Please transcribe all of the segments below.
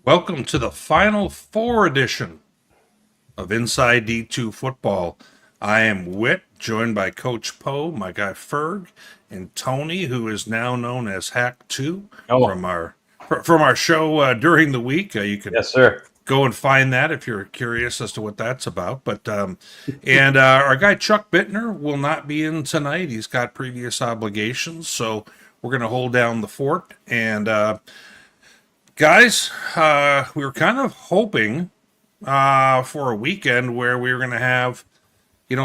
Welcome to the Final Four edition of Inside D2Football. I am Whit, joined by Coach Poe, my guy Ferg, and Tony, who is now known as Hack 2 Oh, from our show during the week. You can yes, sir. go and find that if you're curious as to what that's about. And our guy Chuck Bittner will not be in tonight. He's got previous obligations, so we're going to hold down the fort. And guys, we were kind of hoping for a weekend where we were going to have,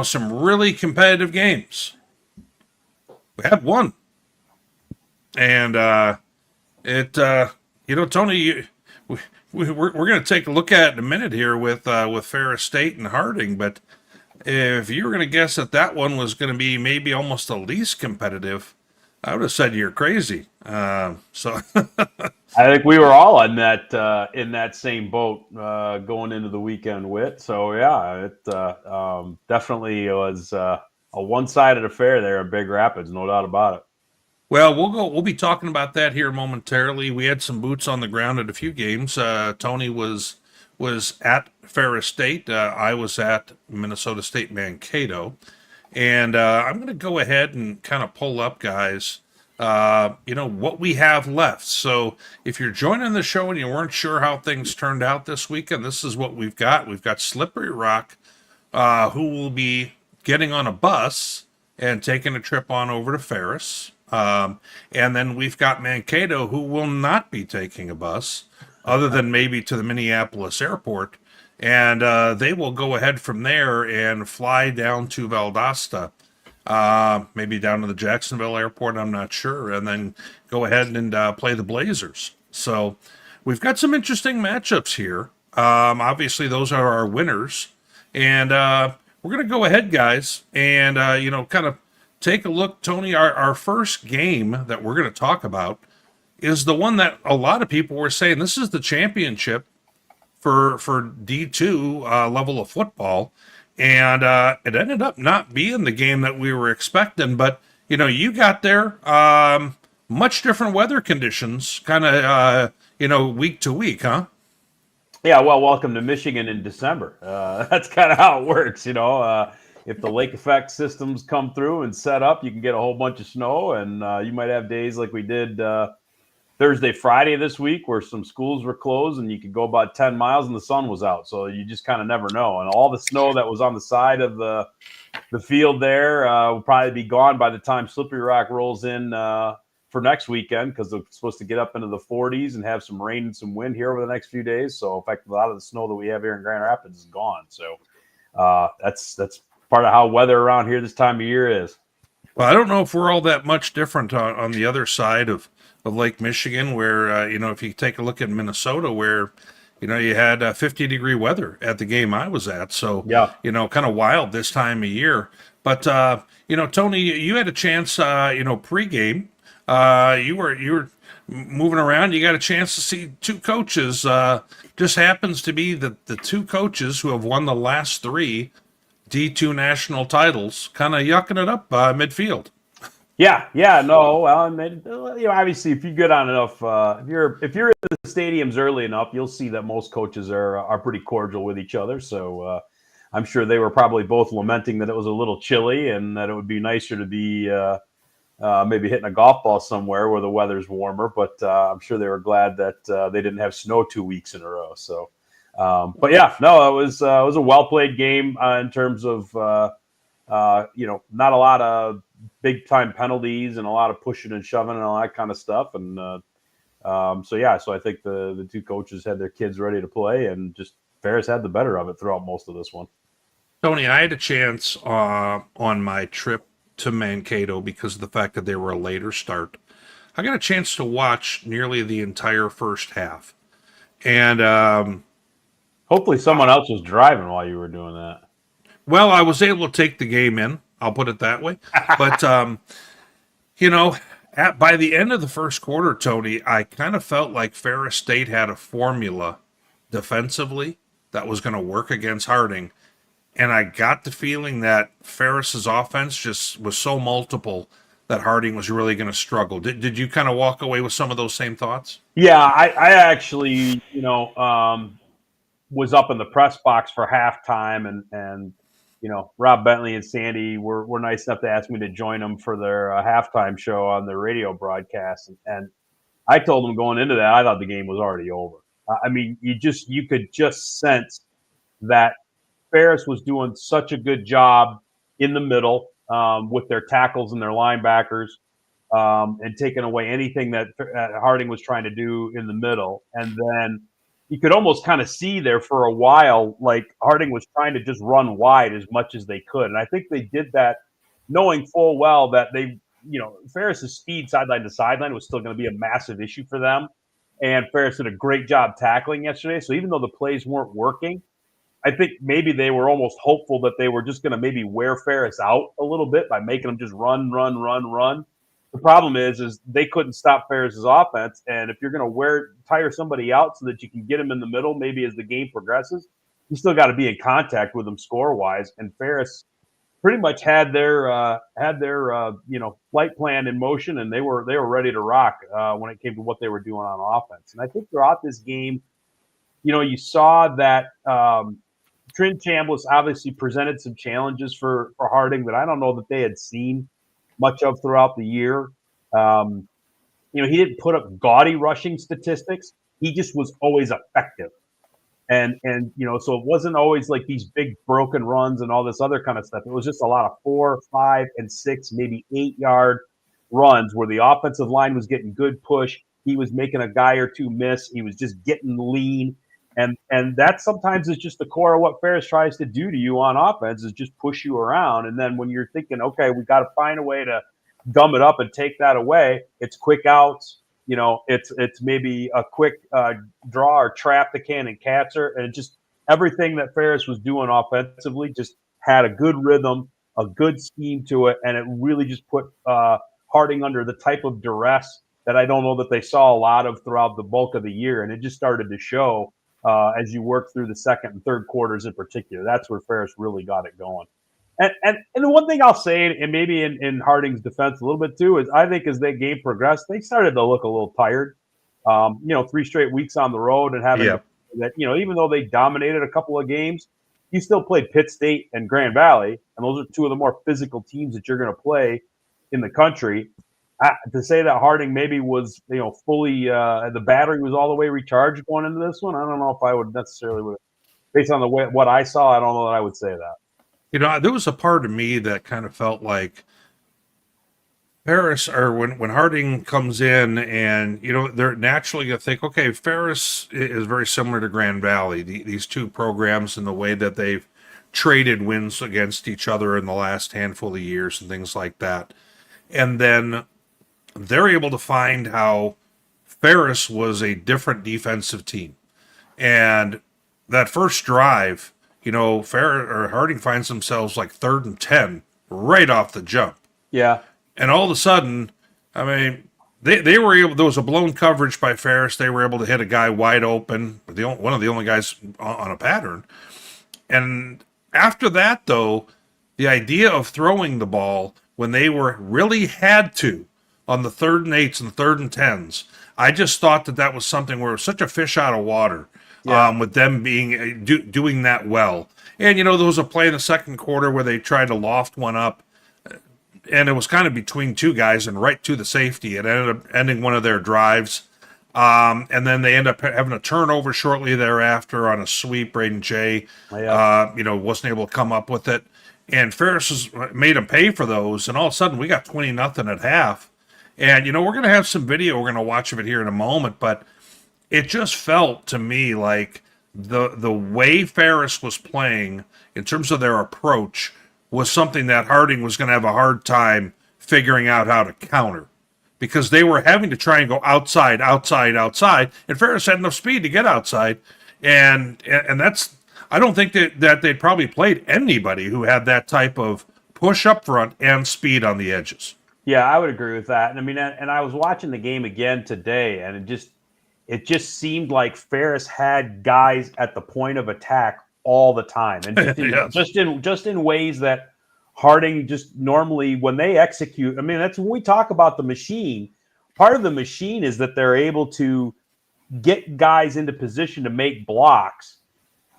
some really competitive games. We had one, and Tony, we're going to take a look at it in a minute here with Ferris State and Harding. But if you were going to guess that one was going to be maybe almost the least competitive, I would have said you're crazy. So I think we were all on that in that same boat going into the weekend, Whit. So yeah, it definitely was a one-sided affair there in Big Rapids, no doubt about it. Well, we'll be talking about that here momentarily. We had some boots on the ground at a few games. Tony was at Ferris State. I was at Minnesota State Mankato, and I'm going to go ahead and kind of pull up, guys. What we have left. So if you're joining the show and you weren't sure how things turned out this weekend, this is what we've got. We've got Slippery Rock, who will be getting on a bus and taking a trip on over to Ferris. And then we've got Mankato, who will not be taking a bus, other than maybe to the Minneapolis airport. And they will go ahead from there and fly down to Valdosta, maybe down to the Jacksonville airport, I'm not sure, and then go ahead and play the Blazers. So we've got some interesting matchups here. Obviously, those are our winners. And we're going to go ahead, guys, and, kind of take a look. Tony, our first game that we're going to talk about is the one that a lot of people were saying this is the championship for D2 level of football. And it ended up not being the game that we were expecting. But, you got there. Much different weather conditions, kind of, week to week, huh? Yeah, well, welcome to Michigan in December. That's kind of how it works, if the lake effect systems come through and set up, you can get a whole bunch of snow, and you might have days like we did Thursday, Friday this week, where some schools were closed and you could go about 10 miles and the sun was out. So you just kind of never know. And all the snow that was on the side of the field there will probably be gone by the time Slippery Rock rolls in for next weekend, because they're supposed to get up into the 40s and have some rain and some wind here over the next few days. So in fact, a lot of the snow that we have here in Grand Rapids is gone. So that's part of how weather around here this time of year is. Well, I don't know if we're all that much different on the other side of Lake Michigan, where, if you take a look at Minnesota, where, you had 50-degree weather at the game I was at. So, Yeah. Kind of wild this time of year. But, Tony, you had a chance, pregame. You were moving around. You got a chance to see two coaches. Just happens to be the two coaches who have won the last three D2 national titles, kind of yucking it up midfield. Yeah, no. Well, I mean, obviously, if you get on enough, if you're in the stadiums early enough, you'll see that most coaches are pretty cordial with each other. So I'm sure they were probably both lamenting that it was a little chilly and that it would be nicer to be maybe hitting a golf ball somewhere where the weather's warmer. But I'm sure they were glad that they didn't have snow 2 weeks in a row. So, but yeah, no, it was a well played game in terms of not a lot of big time penalties and a lot of pushing and shoving and all that kind of stuff. And so I think the two coaches had their kids ready to play, and just Ferris had the better of it throughout most of this one. Tony, I had a chance on my trip to Mankato because of the fact that they were a later start. I got a chance to watch nearly the entire first half. And hopefully someone else was driving while you were doing that. Well, I was able to take the game in. I'll put it that way. But, by the end of the first quarter, Tony, I kind of felt like Ferris State had a formula defensively that was going to work against Harding. And I got the feeling that Ferris's offense just was so multiple that Harding was really going to struggle. Did you kind of walk away with some of those same thoughts? Yeah, I actually, was up in the press box for halftime, and Rob Bentley and Sandy were nice enough to ask me to join them for their halftime show on the radio broadcast, and I told them going into that I thought the game was already over. I mean, you could just sense that Ferris was doing such a good job in the middle with their tackles and their linebackers, and taking away anything that Harding was trying to do in the middle. And then you could almost kind of see there for a while, like Harding was trying to just run wide as much as they could. And I think they did that knowing full well that Ferris's speed sideline to sideline was still going to be a massive issue for them. And Ferris did a great job tackling yesterday. So even though the plays weren't working, I think maybe they were almost hopeful that they were just going to maybe wear Ferris out a little bit by making them just run. The problem is they couldn't stop Ferris's offense, and if you're going to tire somebody out so that you can get them in the middle, maybe as the game progresses, you still got to be in contact with them score wise. And Ferris pretty much had their flight plan in motion, and they were ready to rock when it came to what they were doing on offense. And I think throughout this game, you saw that. Trinidad Chambliss obviously presented some challenges for Harding that I don't know that they had seen much of throughout the year. He didn't put up gaudy rushing statistics. He just was always effective. And so it wasn't always like these big broken runs and all this other kind of stuff. It was just a lot of 4, 5, and 6, maybe 8-yard runs where the offensive line was getting good push. He was making a guy or two miss. He was just getting lean. And that sometimes is just the core of what Ferris tries to do to you on offense is just push you around. And then when you're thinking, okay, we got to find a way to gum it up and take that away, it's quick outs. It's maybe a quick draw or trap the cannon catcher, and just everything that Ferris was doing offensively just had a good rhythm, a good scheme to it, and it really just put Harding under the type of duress that I don't know that they saw a lot of throughout the bulk of the year, and it just started to show. As you work through the second and third quarters in particular. That's where Ferris really got it going. And the one thing I'll say, and maybe in Harding's defense a little bit too, is I think as the game progressed, they started to look a little tired. 3 straight weeks on the road and having that, even though they dominated a couple of games, you still played Pitt State and Grand Valley, and those are two of the more physical teams that you're going to play in the country. To say that Harding maybe was, fully the battery was all the way recharged going into this one, I don't know if I would necessarily, based on what I saw, I don't know that I would say that. There was a part of me that kind of felt like Ferris, or when Harding comes in, and they're naturally going to think, okay, Ferris is very similar to Grand Valley. These two programs and the way that they've traded wins against each other in the last handful of years and things like that, and then they're able to find how Ferris was a different defensive team. And that first drive, Harding finds themselves like 3rd and 10 right off the jump. Yeah. And all of a sudden, I mean, they were able, there was a blown coverage by Ferris. They were able to hit a guy wide open, one of the only guys on a pattern. And after that, though, the idea of throwing the ball when they really had to, on the 3rd and 8s and 3rd and 10s, I just thought that was something where it was such a fish out of water, with them being doing that well. And, there was a play in the second quarter where they tried to loft one up, and it was kind of between two guys and right to the safety. It ended up ending one of their drives. And then they end up having a turnover shortly thereafter on a sweep. Braden Jay, wasn't able to come up with it. And Ferris made him pay for those. And all of a sudden, we got 20-0 at half. And, we're going to have some video. We're going to watch of it here in a moment. But it just felt to me like the way Ferris was playing in terms of their approach was something that Harding was going to have a hard time figuring out how to counter. Because they were having to try and go outside. And Ferris had enough speed to get outside. And that's, I don't think that they'd probably played anybody who had that type of push up front and speed on the edges. Yeah, I would agree with that. And I mean, and I was watching the game again today, and it just seemed like Ferris had guys at the point of attack all the time, and just in ways that Harding just normally, when they execute, I mean, that's when we talk about the machine. Part of the machine is that they're able to get guys into position to make blocks,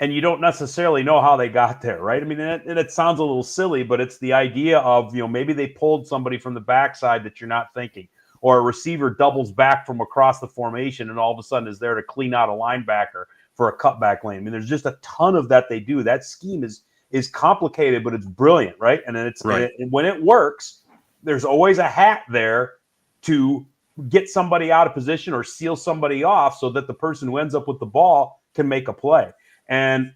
and you don't necessarily know how they got there, right? I mean, and it sounds a little silly, but it's the idea of, maybe they pulled somebody from the backside that you're not thinking, or a receiver doubles back from across the formation and all of a sudden is there to clean out a linebacker for a cutback lane. I mean, there's just a ton of that they do. That scheme is complicated, but it's brilliant, right? And then and when it works, there's always a hat there to get somebody out of position or seal somebody off so that the person who ends up with the ball can make a play. And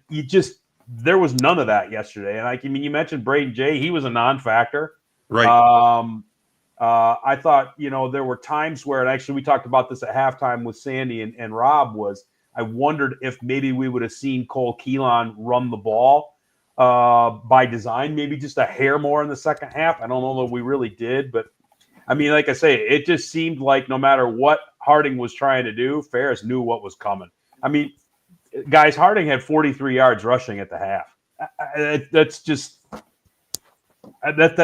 there was none of that yesterday. And I mean, you mentioned Braden Jay, he was a non-factor. Right. I thought, there were times where, and actually we talked about this at halftime with Sandy and Rob, I wondered if maybe we would have seen Cole Keelan run the ball by design, maybe just a hair more in the second half. I don't know that we really did, but I mean, like I say, it just seemed like no matter what Harding was trying to do, Ferris knew what was coming. I mean, guys, Harding had 43 yards rushing at the half. That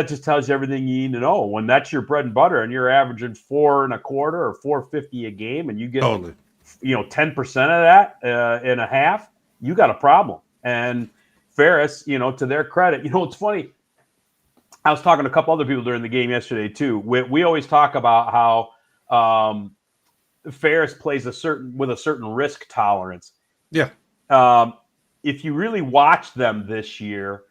just tells you everything you need to know. When that's your bread and butter and you're averaging 4.25 or 450 a game and you get 10% of that in a half, you got a problem. And Ferris, to their credit, it's funny. I was talking to a couple other people during the game yesterday too. We always talk about how Ferris plays with a certain risk tolerance. Yeah. If you really watch them this year,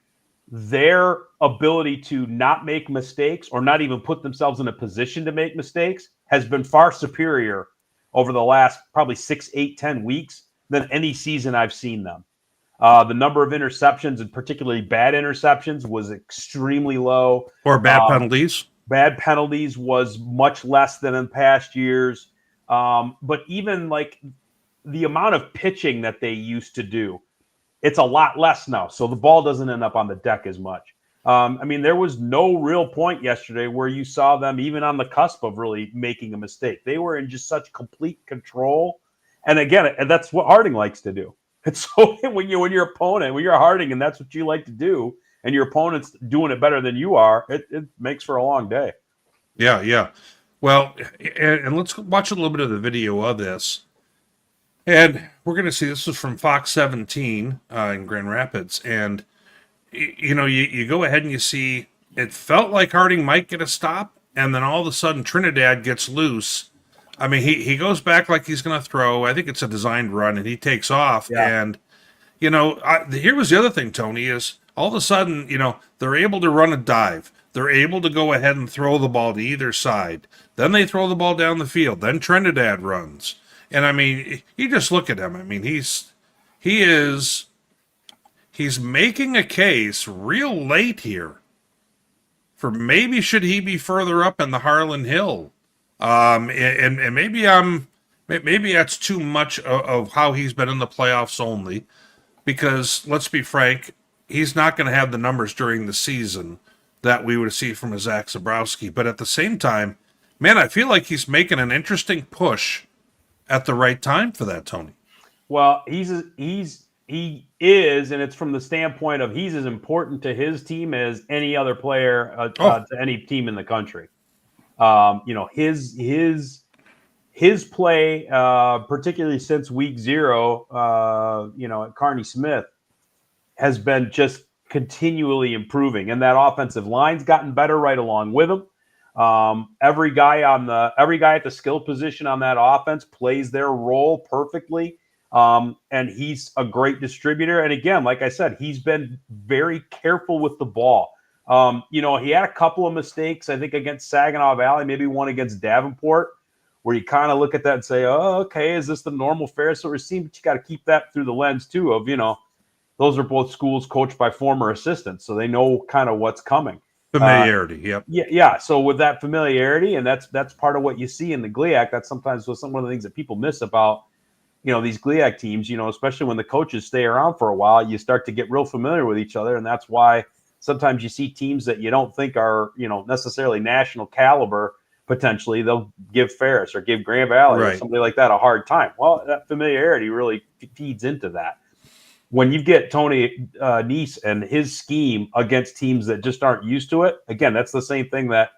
their ability to not make mistakes or not even put themselves in a position to make mistakes has been far superior over the last probably 6, 8, 10 weeks than any season I've seen them. The number of interceptions, and particularly bad interceptions, was extremely low. Or bad penalties. Bad penalties was much less than in past years. But even like the amount of pitching that they used to do, it's a lot less now. So the ball doesn't end up on the deck as much. I mean, there was no real point yesterday where you saw them even on the cusp of really making a mistake. They were in just such complete control. And again, that's what Harding likes to do. And so when you're Harding and that's what you like to do, and your opponent's doing it better than you are, it makes for a long day. Yeah, yeah. Well, and let's watch a little bit of the video of this. And we're going to see, this is from Fox 17 in Grand Rapids. And, you go ahead and you see, it felt like Harding might get a stop. And then all of a sudden, Trinidad gets loose. I mean, he goes back like he's going to throw. I think it's a designed run, and he takes off. Yeah. And, here was the other thing, Tony, is all of a sudden, they're able to run a dive. They're able to go ahead and throw the ball to either side. Then they throw the ball down the field. Then Trinidad runs. And, I mean, you just look at him. I mean, he's making a case real late here for maybe should he be further up in the Harlon Hill. And maybe that's too much of how he's been in the playoffs only, because let's be frank, he's not going to have the numbers during the season that we would see from a Zach Zabrowski. But at the same time, man, I feel like he's making an interesting push at the right time for that, Tony. Well, he is, and it's from the standpoint of he's as important to his team as any other player to any team in the country. His play, particularly since week 0, at Kearney Smith, has been just continually improving, and that offensive line's gotten better right along with him. Every guy at the skill position on that offense plays their role perfectly, and he's a great distributor. And again, like I said, he's been very careful with the ball. He had a couple of mistakes, I think, against Saginaw Valley, maybe one against Davenport, where you kind of look at that and say, oh, okay, is this the normal Ferris that we're seeing? But you got to keep that through the lens, too, of, those are both schools coached by former assistants, so they know kind of what's coming. Familiarity, yep. Yeah. So with that familiarity, and that's part of what you see in the GLIAC, that's sometimes one of the things that people miss about, these GLIAC teams, especially when the coaches stay around for a while, you start to get real familiar with each other, and that's why sometimes you see teams that you don't think are, necessarily national caliber, potentially, they'll give Ferris or give Grand Valley or somebody like that a hard time. Well, that familiarity really feeds into that. when you get Tony Nese and his scheme against teams that just aren't used to it, again, that's the same thing that,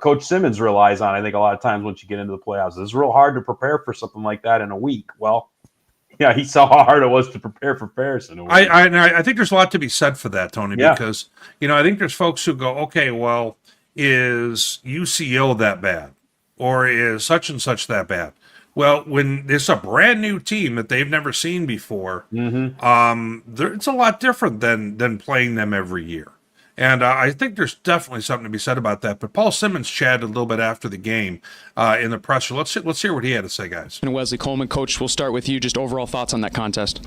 Coach Simmons relies on, I think, a lot of times once you get into the playoffs. It's real hard to prepare for something like that in a week. Well, yeah, he saw how hard it was to prepare for Ferris in a week. I think there's a lot to be said for that, Tony, Yeah. because, I think there's folks who go, okay, well, is UCO that bad? Or is such and such that bad? Well, when it's a brand new team that they've never seen before, it's a lot different than playing them every year. And I think there's definitely something to be said about that. But Paul Simmons chatted a little bit after the game in the presser. Let's hear what he had to say, guys. And Wesley Coleman, Coach, we'll start with you. Just overall thoughts on that contest.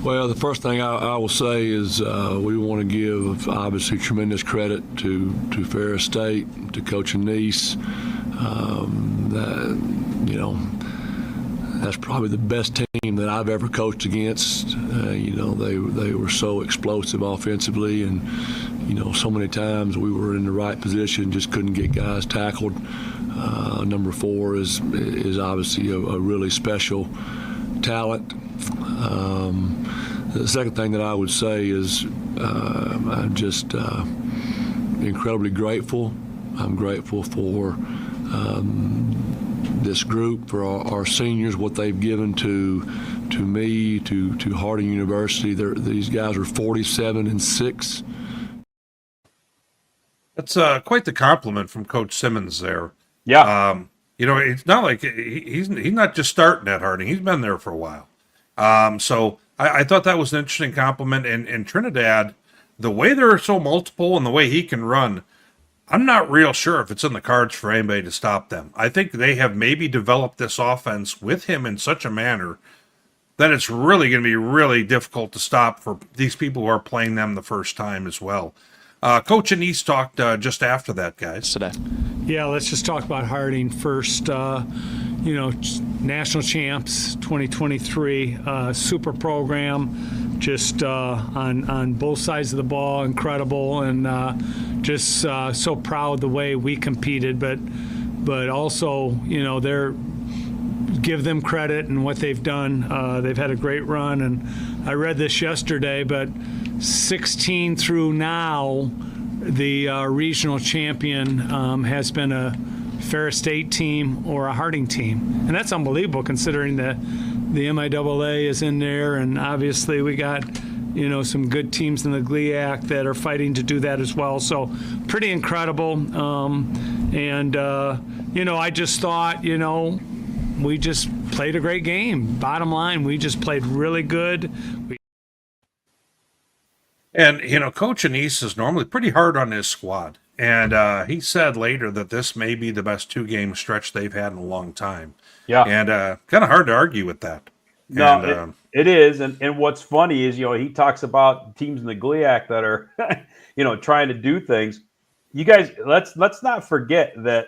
Well, the first thing I will say is we want to give, obviously, tremendous credit to Ferris State, to Coach Nese. That's probably the best team that I've ever coached against. They were so explosive offensively, and so many times we were in the right position, just couldn't get guys tackled. Number 4 is obviously a really special talent. The second thing that I would say is I'm just incredibly grateful. I'm grateful for this group, for our seniors, what they've given to me, to Harding University. These guys are 47-6. That's quite the compliment from Coach Simmons there. Yeah. It's not like he's not just starting at Harding. He's been there for a while. So I thought that was an interesting compliment. And Trinidad, the way they're so multiple and the way he can run, I'm not real sure if it's in the cards for anybody to stop them. I think they have maybe developed this offense with him in such a manner that it's really going to be really difficult to stop for these people who are playing them the first time as well. Coach Nese talked just after that, guys. Today. Yeah, let's just talk about Harding first. National champs 2023, super program, just on both sides of the ball, incredible, and just so proud the way we competed. But also, they're give them credit and what they've done. They've had a great run, and I read this yesterday, but 16 through now, the regional champion has been a Ferris State team or a Harding team. And that's unbelievable considering the MIAA is in there, and obviously we got some good teams in the GLIAC that are fighting to do that as well. So pretty incredible. I just thought, we just played a great game. Bottom line, we just played really good. And, Coach Nese is normally pretty hard on his squad. And he said later that this may be the best 2-game stretch they've had in a long time. Yeah. And kind of hard to argue with that. No, and, it is. And what's funny is, he talks about teams in the GLIAC that are, trying to do things. You guys, let's not forget that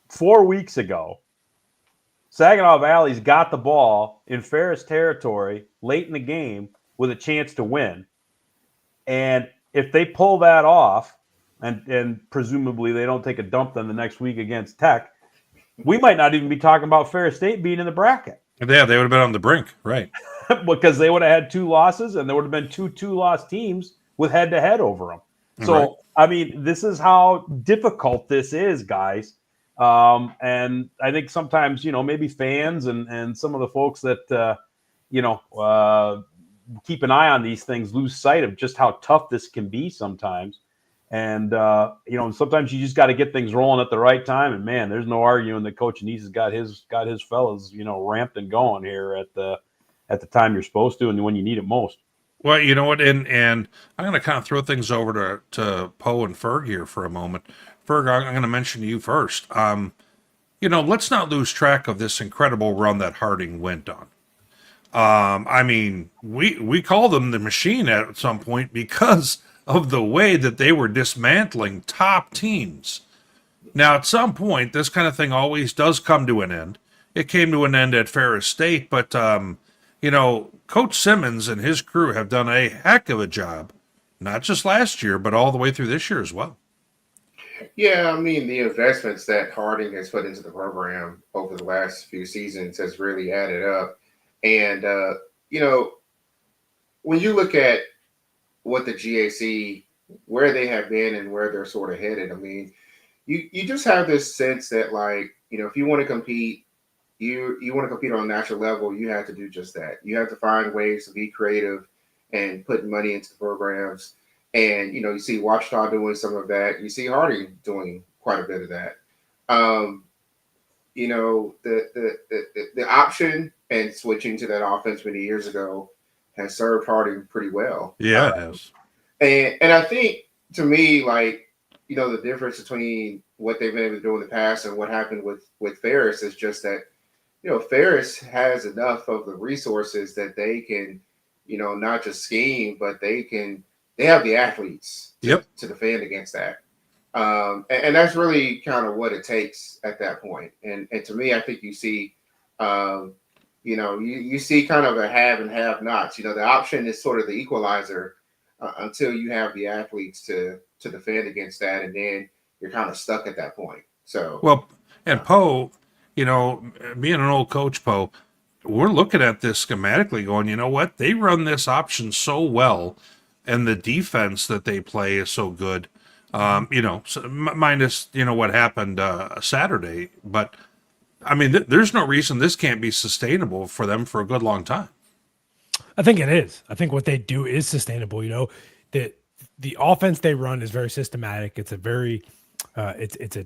4 weeks ago, Saginaw Valley's got the ball in Ferris territory late in the game with a chance to win. And if they pull that off, and presumably they don't take a dump then the next week against Tech, we might not even be talking about Ferris State being in the bracket. Yeah, they would have been on the brink, right? Because they would have had 2 losses, and there would have been 2 2-loss teams with head-to-head over them. So, right. I mean, this is how difficult this is, guys. And I think sometimes, maybe fans and some of the folks that, keep an eye on these things lose sight of just how tough this can be sometimes. And, sometimes you just got to get things rolling at the right time. And, man, there's no arguing that Coach Nese has got his fellas, ramped and going here at the time you're supposed to and when you need it most. Well, you know what, and I'm going to kind of throw things over to Poe and Ferg here for a moment. Ferg, I'm going to mention to you first. Let's not lose track of this incredible run that Harding went on. We call them the machine at some point because of the way that they were dismantling top teams. Now, at some point, this kind of thing always does come to an end. It came to an end at Ferris State, but, Coach Simmons and his crew have done a heck of a job, not just last year, but all the way through this year as well. Yeah, the investments that Harding has put into the program over the last few seasons has really added up. And, when you look at what the GAC, where they have been and where they're sort of headed, I mean, you just have this sense that, like, if you want to compete, you want to compete on a national level, you have to do just that. You have to find ways to be creative and put money into the programs. And, you see Ouachita doing some of that. You see Harding doing quite a bit of that. The option and switching to that offense many years ago has served Harding pretty well. Yeah, it has. And I think, to me, like, the difference between what they've been able to do in the past and what happened with Ferris is just that, Ferris has enough of the resources that they can, not just scheme, but they have the athletes to defend against that. And that's really kind of what it takes at that point. And to me, I think you see, you see kind of a have and have nots. The option is sort of the equalizer until you have the athletes to defend against that, and then you're kind of stuck at that point. So well, and Poe, being an old coach, Poe, we're looking at this schematically, going, you know what? They run this option so well, and the defense that they play is so good. Minus what happened Saturday, but I mean, there's no reason this can't be sustainable for them for a good long time. I think it is. I think what they do is sustainable. The offense they run is very systematic. It's a very it's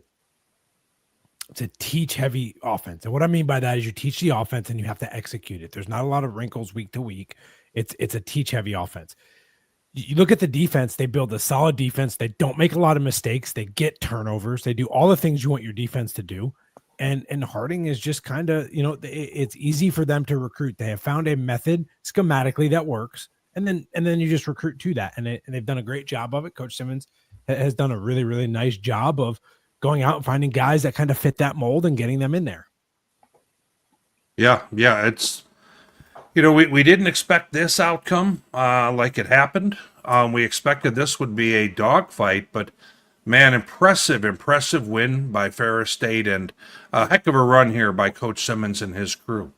a teach heavy offense. And what I mean by that is you teach the offense and you have to execute it. There's not a lot of wrinkles week to week. It's a teach heavy offense. You look at the defense, they build a solid defense. They don't make a lot of mistakes. They get turnovers. They do all the things you want your defense to do. And Harding is just kind of, it's easy for them to recruit. They have found a method schematically that works. And then you just recruit to that. And they've done a great job of it. Coach Simmons has done a really, really nice job of going out and finding guys that kind of fit that mold and getting them in there. Yeah. It's, we didn't expect this outcome like it happened. We expected this would be a dogfight, but man, impressive win by Ferris State, and a heck of a run here by Coach Simmons and his crew.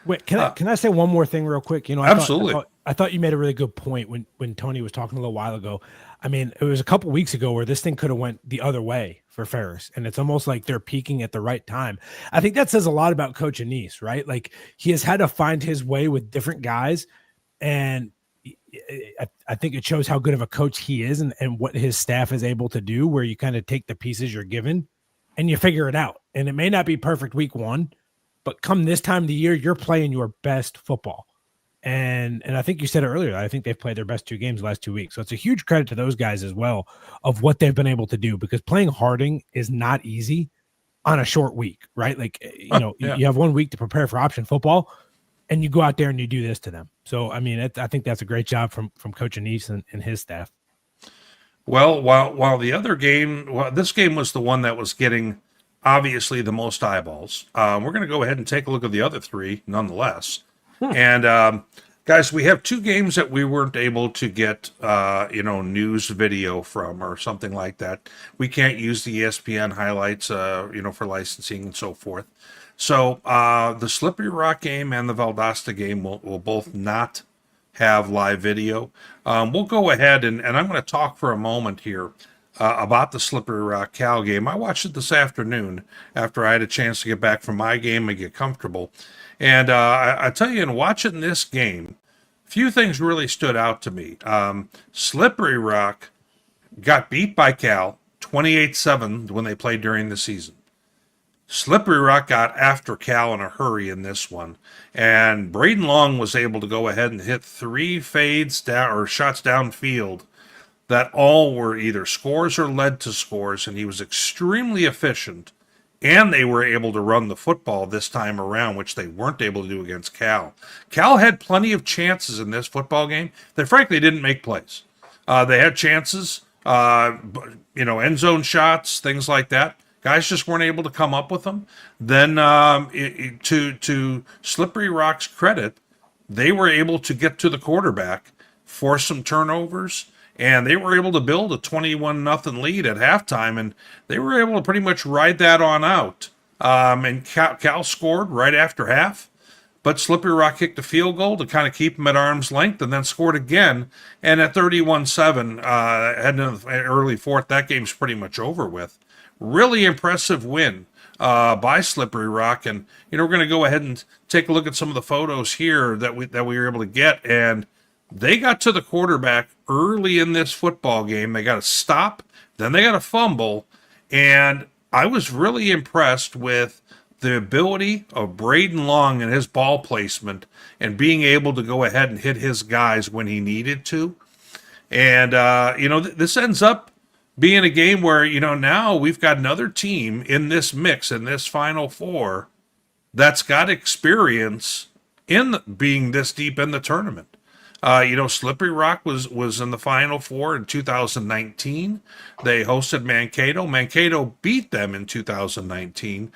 Wait, can I say one more thing real quick? Absolutely. I thought you made a really good point when Tony was talking a little while ago. I mean, it was a couple weeks ago where this thing could have went the other way for Ferris, and it's almost like they're peaking at the right time. I think that says a lot about Coach Anise, right? Like, he has had to find his way with different guys, and I think it shows how good of a coach he is and what his staff is able to do, where you kind of take the pieces you're given and you figure it out. And it may not be perfect week one, but come this time of the year, you're playing your best football. And I think you said it earlier, I think they've played their best 2 games the last 2 weeks. So it's a huge credit to those guys as well of what they've been able to do, because playing Harding is not easy on a short week, right? Like, you have 1 week to prepare for option football, and you go out there and you do this to them. So, I mean, I think that's a great job from Coach Anise and his staff. Well, while the other game, this game was the one that was getting obviously the most eyeballs. We're going to go ahead and take a look at the other 3 nonetheless. And guys, we have 2 games that we weren't able to get, news video from or something like that. We can't use the ESPN highlights, for licensing and so forth. So the Slippery Rock game and the Valdosta game will both not have live video. We'll go ahead and I'm going to talk for a moment here about the Slippery Rock Cal game. I watched it this afternoon after I had a chance to get back from my game and get comfortable. And I tell you, in watching this game, a few things really stood out to me. Slippery Rock got beat by Cal 28-7 when they played during the season. Slippery Rock got after Cal in a hurry in this one, and Braden Long was able to go ahead and hit 3 fades down or shots downfield that all were either scores or led to scores, and he was extremely efficient, and they were able to run the football this time around, which they weren't able to do against Cal. Cal had plenty of chances in this football game that frankly didn't make plays. They had chances, end zone shots, things like that. Guys just weren't able to come up with them. Then to Slippery Rock's credit, they were able to get to the quarterback, force some turnovers, and they were able to build a 21-0 lead at halftime, and they were able to pretty much ride that on out. And Cal scored right after half. but Slippery Rock kicked a field goal to kind of keep them at arm's length and then scored again. And at 31-7, heading into the early fourth, that game's pretty much over with. Really impressive win by Slippery Rock. And, we're going to go ahead and take a look at some of the photos here that we were able to get. And they got to the quarterback early in this football game. They got a stop, then they got a fumble. And I was really impressed with the ability of Braden Long and his ball placement and being able to go ahead and hit his guys when he needed to. And, this ends up being a game where, now we've got another team in this mix, in this Final Four, that's got experience in being this deep in the tournament. Slippery Rock was in the Final Four in 2019. They hosted Mankato. Mankato beat them in 2019.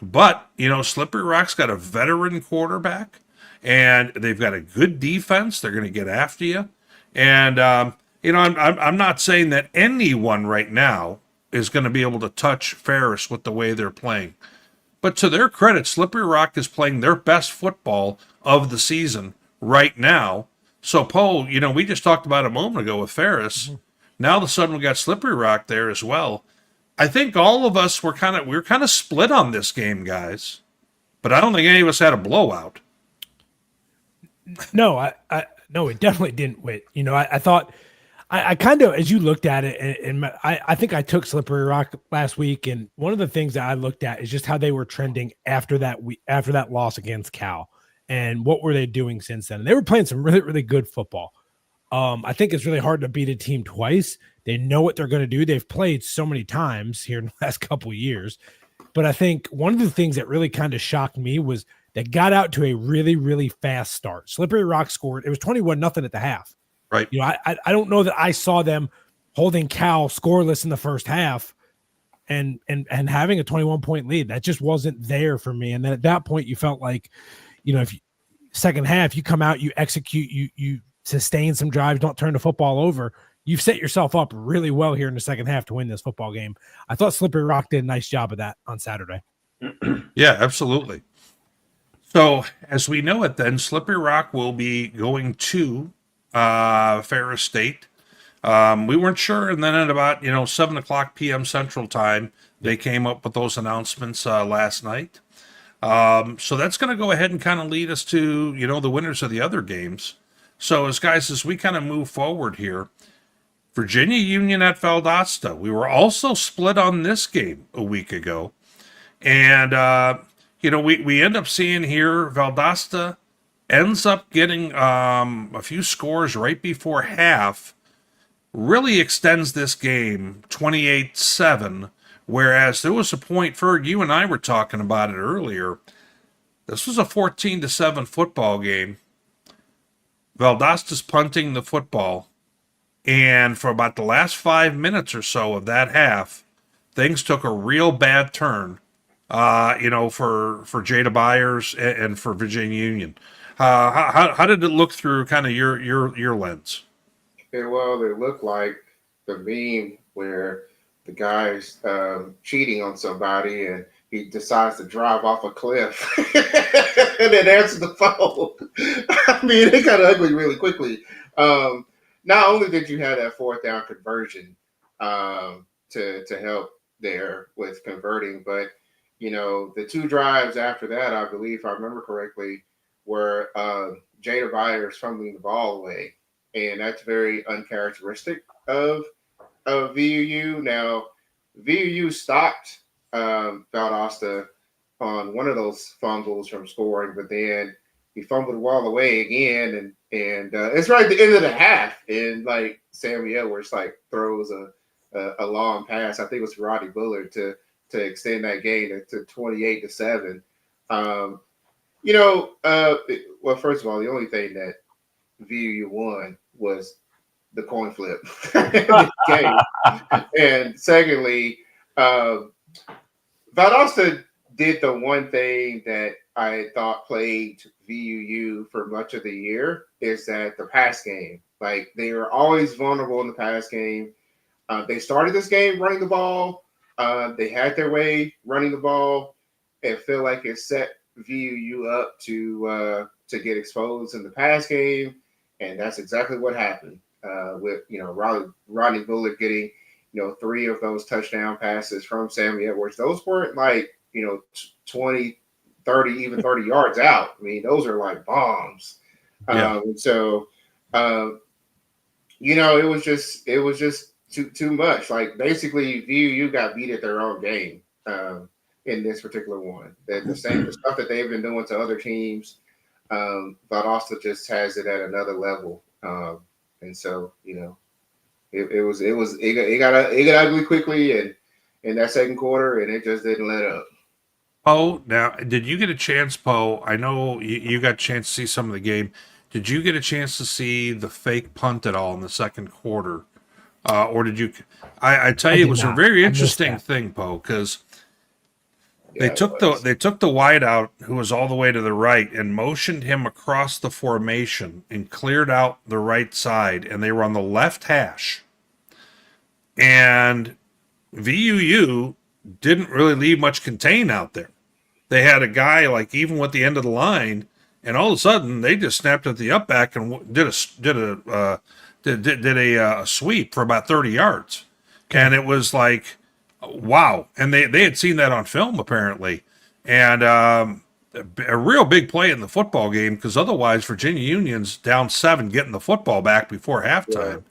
But, Slippery Rock's got a veteran quarterback, and they've got a good defense. They're going to get after you. And, I'm not saying that anyone right now is going to be able to touch Ferris with the way they're playing. But to their credit, Slippery Rock is playing their best football of the season right now. So, Poe, we just talked about a moment ago with Ferris. Now, all of a sudden, we got Slippery Rock there as well. I think all of us were kind of split on this game, guys. But I don't think any of us had a blowout. No, no, it definitely didn't win. I thought I kind of, as you looked at it, and I think I took Slippery Rock last week, and one of the things that I looked at is just how they were trending after that loss against Cal, and what were they doing since then. And they were playing some really, really good football. I think it's really hard to beat a team twice. They know what they're going to do. They've played so many times here in the last couple of years. But I think one of the things that really kind of shocked me was they got out to a really, really fast start. Slippery Rock scored. It was 21-0 at the half. Right. I don't know that I saw them holding Cal scoreless in the first half and having a 21-point lead. That just wasn't there for me. And then at that point, you felt like, if second half, you come out, you execute, you sustain some drives, don't turn the football over. You've set yourself up really well here in the second half to win this football game. I thought Slippery Rock did a nice job of that on Saturday. Yeah, absolutely. So as we know it then, Slippery Rock will be going to Ferris State. We weren't sure, and then at about 7:00 p.m. Central Time, they came up with those announcements last night. So that's going to go ahead and kind of lead us to the winners of the other games. So as we kind of move forward here, Virginia Union at Valdosta. We were also split on this game a week ago. And, we end up seeing here Valdosta ends up getting a few scores right before half, really extends this game 28-7, whereas there was a point, Ferg, you and I were talking about it earlier. This was a 14-7 football game. Valdosta's punting the football. And for about the last 5 minutes or so of that half, things took a real bad turn, for Jada Byers and for Virginia Union. How did it look through kind of your lens? Yeah, well, it looked like the meme where the guy's cheating on somebody and he decides to drive off a cliff and then answer the phone. I mean, it got ugly really quickly. Not only did you have that fourth down conversion to help there with converting, but the two drives after that, I believe, if I remember correctly, were Jada Byers fumbling the ball away, and that's very uncharacteristic of VUU. Now, VUU stopped Valdosta on one of those fumbles from scoring, but then he fumbled the ball away again, and it's right at the end of the half, and like Sammy Edwards throws a long pass. I think it was Roddy Bullard to extend that game to 28-7. Well, first of all, the only thing that VU won was the coin flip game, and secondly, Valdosta did the one thing that I thought plagued VUU for much of the year, is that the pass game. Like, they were always vulnerable in the pass game. They started this game running the ball. They had their way running the ball. It felt like it set VUU up to get exposed in the pass game, and that's exactly what happened. With Rodney Bullock getting 3 of those touchdown passes from Sammy Edwards. Those weren't like 20, 30, even 30 yards out. I mean, those are like bombs. Yeah. It was just too much. Like basically, VUU got beat at their own game in this particular one. The stuff that they've been doing to other teams, Valdosta just has it at another level. And so it got ugly quickly and in that second quarter, and it just didn't let up. Poe, now, did you get a chance, Poe? I know you got a chance to see some of the game. Did you get a chance to see the fake punt at all in the second quarter? Or did you? I tell you, it was a very interesting thing, Poe, because they took the wide out who was all the way to the right and motioned him across the formation and cleared out the right side, and they were on the left hash. And VUU didn't really leave much contain out there. They had a guy like even with the end of the line, and all of a sudden they just snapped at the up back and did a sweep for about 30 yards, and it was like, wow. And they had seen that on film apparently, and a real big play in the football game, because otherwise Virginia Union's down 7 getting the football back before halftime,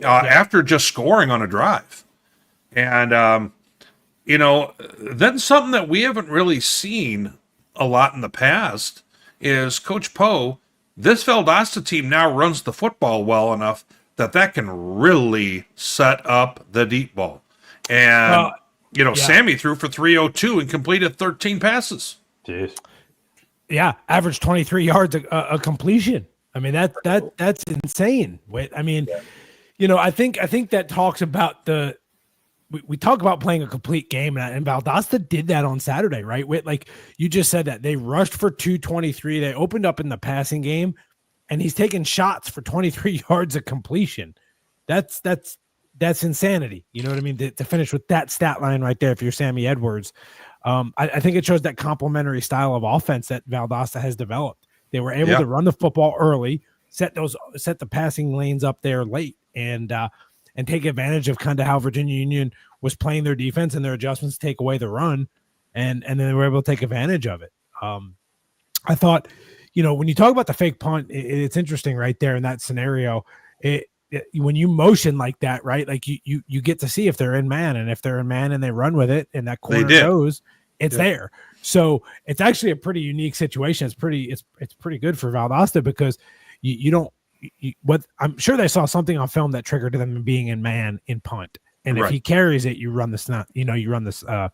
after just scoring on a drive, and then something that we haven't really seen a lot in the past is, Coach Poe, this Valdosta team now runs the football well enough that can really set up the deep ball. And, Sammy threw for 302 and completed 13 passes. Jeez. Yeah, average 23 yards a completion. I mean, that's insane. I mean, I think that talks about we talk about playing a complete game, and Valdosta did that on Saturday, right? Like you just said that they rushed for 223. They opened up in the passing game, and he's taking shots for 23 yards of completion. That's insanity. You know what I mean? To finish with that stat line right there, if you're Sammy Edwards, I think it shows that complementary style of offense that Valdosta has developed. They were able to run the football early, set the passing lanes up there late, and take advantage of kind of how Virginia Union was playing their defense and their adjustments to take away the run, and then they were able to take advantage of it. I thought, when you talk about the fake punt, it's interesting right there in that scenario. When you motion like that, right, like you get to see if they're in man, and if they're in man and they run with it and that corner goes, it's there. So it's actually a pretty unique situation. It's pretty good for Valdosta, because you don't. What I'm sure they saw something on film that triggered them being in man in punt, and if he carries it, you run this the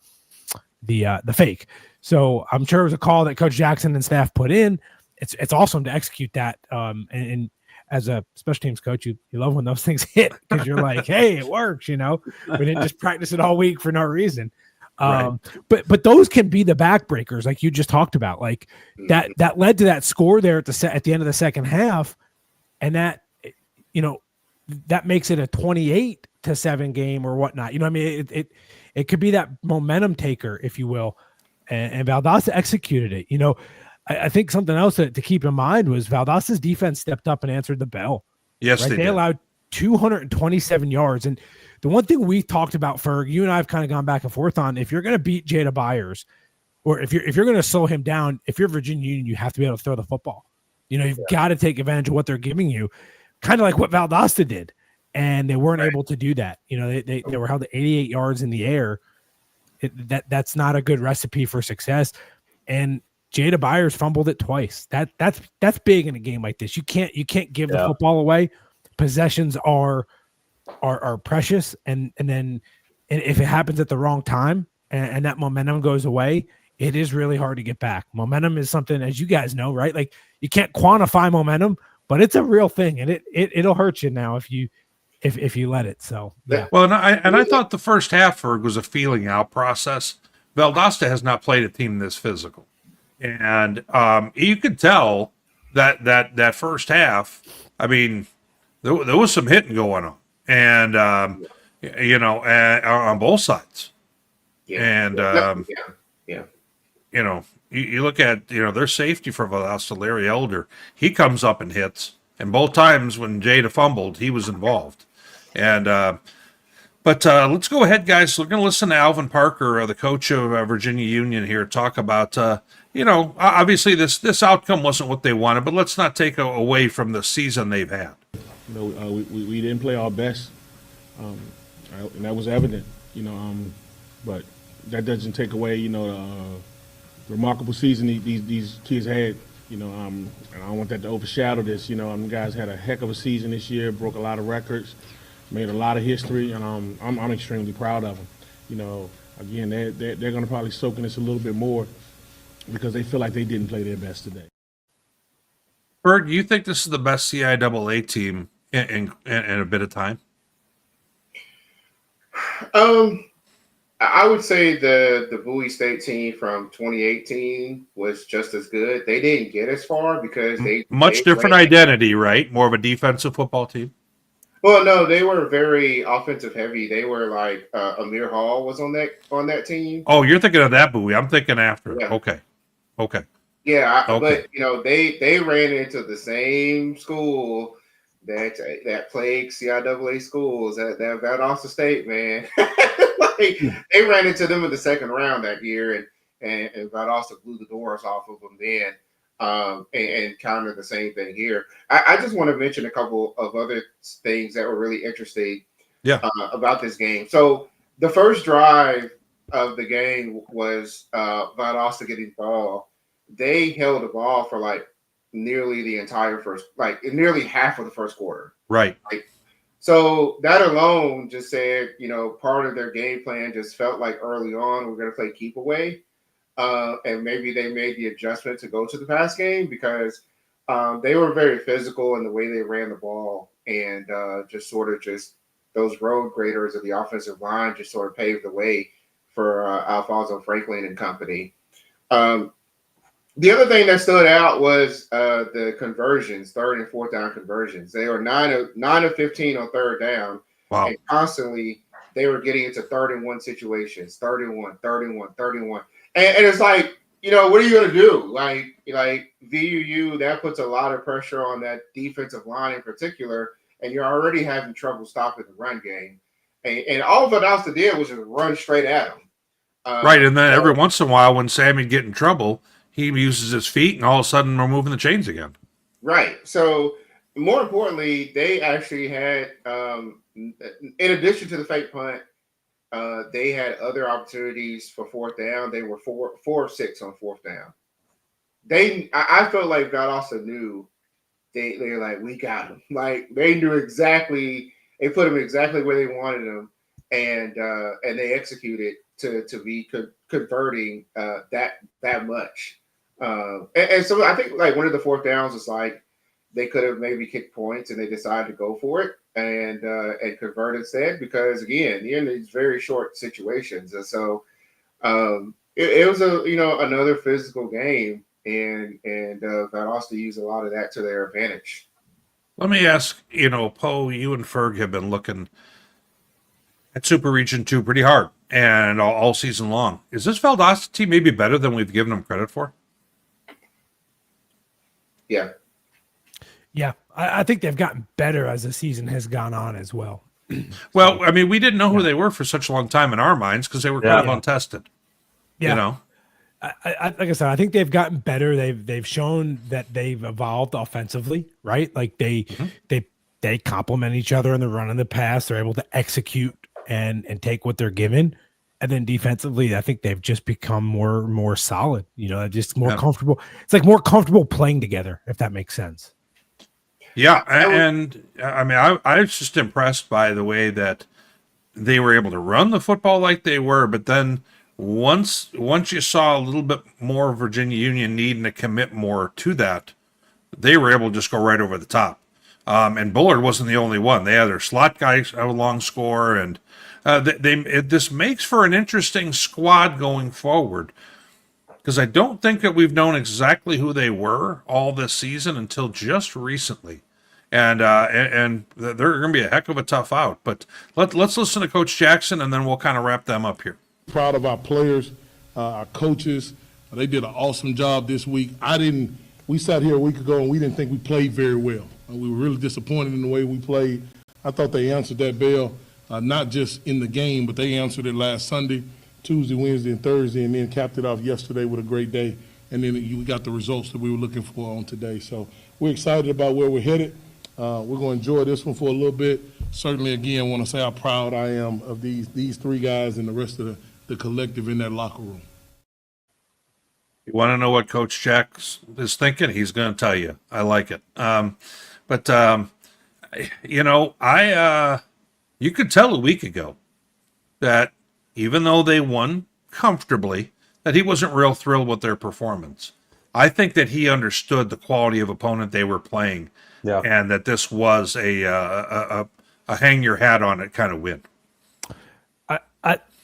fake. So I'm sure it was a call that Coach Jackson and staff put in. It's awesome to execute that. And as a special teams coach, you love when those things hit, because you're like, hey, it works. We didn't just practice it all week for no reason. But those can be the backbreakers, like you just talked about, like that led to that score there at the end of the second half. And that makes it a 28-7 game or whatnot. I mean, it could be that momentum taker, if you will. And Valdosta executed it. I think something else to keep in mind was Valdosta's defense stepped up and answered the bell. Yes, right? they They did. allowed 227 yards. And the one thing we talked about, Ferg, you and I have kind of gone back and forth on, if you're going to beat Jada Byers, or if you're going to slow him down, if you're Virginia Union, you have to be able to throw the football. You've got to take advantage of what they're giving you, kind of like what Valdosta did. And they weren't able to do that. They were held to 88 yards in the air. That's not a good recipe for success. And Jada Byers fumbled it twice. That's big in a game like this. You can't give the football away. Possessions are precious, and if it happens at the wrong time and that momentum goes away, it is really hard to get back. Momentum is something, as you guys know, right? Like, you can't quantify momentum, but it's a real thing, and it'll hurt you now if you let it. So yeah. Well, and I thought the first half, Ferg, was a feeling out process. Valdosta has not played a team this physical, and you could tell that first half. I mean, there was some hitting going on, and on both sides. Yeah. And you look at their safety for Valdosta, Larry Elder. He comes up and hits, and both times when Jada fumbled, he was involved. And but let's go ahead, guys. We're going to listen to Alvin Parker, the coach of Virginia Union, here talk about obviously this outcome wasn't what they wanted, but let's not take away from the season they've had. We didn't play our best, and that was evident. But that doesn't take away the remarkable season these kids had. And I don't want that to overshadow this. The guys had a heck of a season this year, broke a lot of records, made a lot of history, and I'm extremely proud of them. Again, they're going to probably soak in this a little bit more because they feel like they didn't play their best today. Berg, do you think this is the best CIAA team in a bit of time? I would say the Bowie State team from 2018 was just as good. They didn't get as far because they different identity, right? More of a defensive football team. Well, no, they were very offensive heavy. They were like Amir Hall was on that team. Oh, you're thinking of that Bowie. I'm thinking after. Yeah. Okay. Yeah, Okay. but they ran into the same school that plagued CIAA schools, that Valdosta State, man. They ran into them in the second round that year, and Valdosta blew the doors off of them then. And kind of the same thing here. I just want to mention a couple of other things that were really interesting about this game. So the first drive of the game was Valdosta getting the ball. They held the ball for like nearly the entire nearly half of the first quarter. Right. So that alone just said, part of their game plan just felt like early on we're going to play keep away. And maybe they made the adjustment to go to the pass game because they were very physical in the way they ran the ball, and just those road graders of the offensive line just sort of paved the way for Alfonso Franklin and company. The other thing that stood out was the conversions, third and fourth down conversions. They were 9 of 15 on third down. Wow. And constantly they were getting into 3rd-and-1 situations, 3rd-and-1. And it's like, what are you going to do? Like VUU, that puts a lot of pressure on that defensive line in particular, and you're already having trouble stopping the run game. And all Valdosta did was just run straight at them. Right, and then every once in a while when Sammy'd get in trouble, he uses his feet, and all of a sudden we're moving the chains again. Right. So more importantly, they actually had, in addition to the fake punt, they had other opportunities for fourth down. They were 4 of 6 on fourth down. I felt like Valdosta knew they're like, we got them. Like they knew exactly. They put them exactly where they wanted them, and they executed to be converting that much. And so I think like one of the fourth downs was like they could have maybe kicked points, and they decided to go for it and convert instead because again, you're in these very short situations, and so it was another physical game, and Valdosta used a lot of that to their advantage. Let me ask, Poe, you and Ferg have been looking at Super Region 2 pretty hard and all season long. Is this Valdosta team maybe better than we've given them credit for? Yeah. Yeah, I think they've gotten better as the season has gone on as well. Well, I mean, we didn't know who they were for such a long time in our minds because they were kind of untested. Yeah. Like I said, I think they've gotten better. They've shown that they've evolved offensively, right? Like they complement each other in the run and the pass. They're able to execute and take what they're given. And then defensively, I think they've just become more solid, just more comfortable. It's like more comfortable playing together, if that makes sense. Yeah, and I mean, I was just impressed by the way that they were able to run the football like they were, but then once you saw a little bit more Virginia Union needing to commit more to that, they were able to just go right over the top. And Bullard wasn't the only one. They had their slot guys have a long score, and this makes for an interesting squad going forward. Because I don't think that we've known exactly who they were all this season until just recently. And they're going to be a heck of a tough out. But let's listen to Coach Jackson, and then we'll kind of wrap them up here. Proud of our players, our coaches, They did an awesome job this week. We sat here a week ago and we didn't think we played very well. We were really disappointed in the way we played. I thought they answered that bell, not just in the game, but they answered it last Sunday, Tuesday, Wednesday, and Thursday, and then capped it off yesterday with a great day. And then we got the results that we were looking for on today. So we're excited about where we're headed. We're going to enjoy this one for a little bit. Certainly, again, want to say how proud I am of these three guys and the rest of the collective in that locker room. You want to know what Coach Jack is thinking? He's going to tell you. I like it. You could tell a week ago that even though they won comfortably, that he wasn't real thrilled with their performance. I think that he understood the quality of opponent they were playing, and that this was a hang your hat on it kind of win.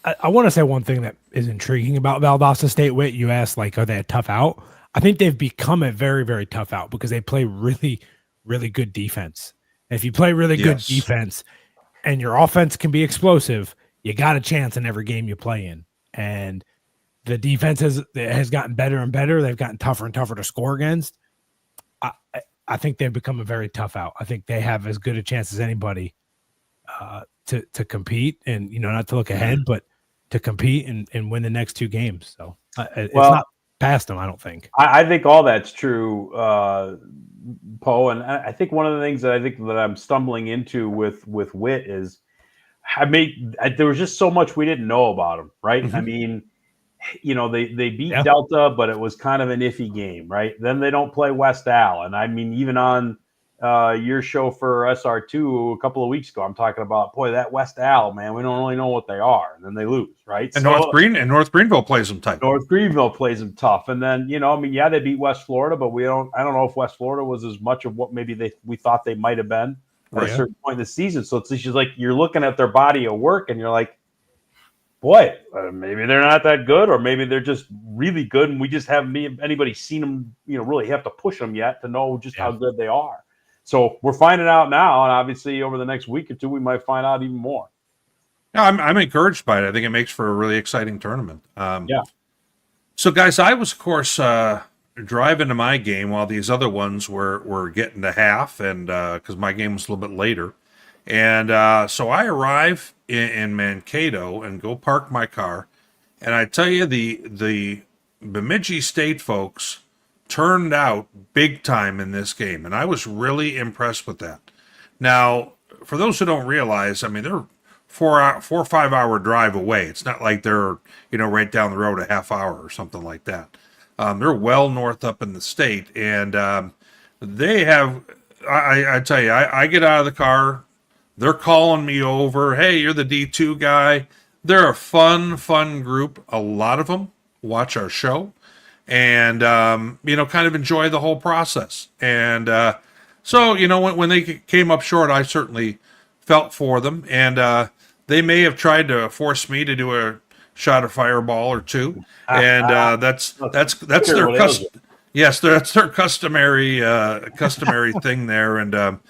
I want to say one thing that is intriguing about Valdosta State. Whit, you asked, like, are they a tough out? I think they've become a very, very tough out because they play really, really good defense. And if you play really good defense and your offense can be explosive, you got a chance in every game you play in. And the defense has gotten better and better. They've gotten tougher and tougher to score against. I think they've become a very tough out. I think they have as good a chance as anybody to compete and, not to look ahead, but to compete and win the next two games. So it's not past them, I don't think. I think all that's true, Poe. And I think one of the things that I'm stumbling into with Whit is there was just so much we didn't know about him, right? Mm-hmm. I mean, they beat Delta, but it was kind of an iffy game, right? Then they don't play West Al. And I mean, even on your show for SR2 a couple of weeks ago, I'm talking about, boy, that West Al, man, we don't really know what they are. And then they lose, right? And North Greenville plays them tight. North Greenville plays them tough. And then, they beat West Florida, but I don't know if West Florida was as much of what maybe we thought they might have been at a certain point in the season. So it's just like you're looking at their body of work and you're like, boy, maybe they're not that good, or maybe they're just really good, and we just haven't anybody seen them, really have to push them yet to know just how good they are. So we're finding out now, and obviously over the next week or two, we might find out even more. Yeah, I'm encouraged by it. I think it makes for a really exciting tournament. So, guys, I was, of course, driving to my game while these other ones were getting to half, and because my game was a little bit later. And so I arrive in Mankato and go park my car. And I tell you, the Bemidji State folks turned out big time in this game. And I was really impressed with that. Now, for those who don't realize, I mean, they're 4 or 5 hour drive away. It's not like they're, right down the road a half hour or something like that. They're well north up in the state. And they have, I tell you, I get out of the car. They're calling me over. Hey, you're the D2 guy. They're a fun group. A lot of them watch our show and, kind of enjoy the whole process. And so, when they came up short, I certainly felt for them. And they may have tried to force me to do a shot of Fireball or two. And that's their Yes, that's their customary thing there. And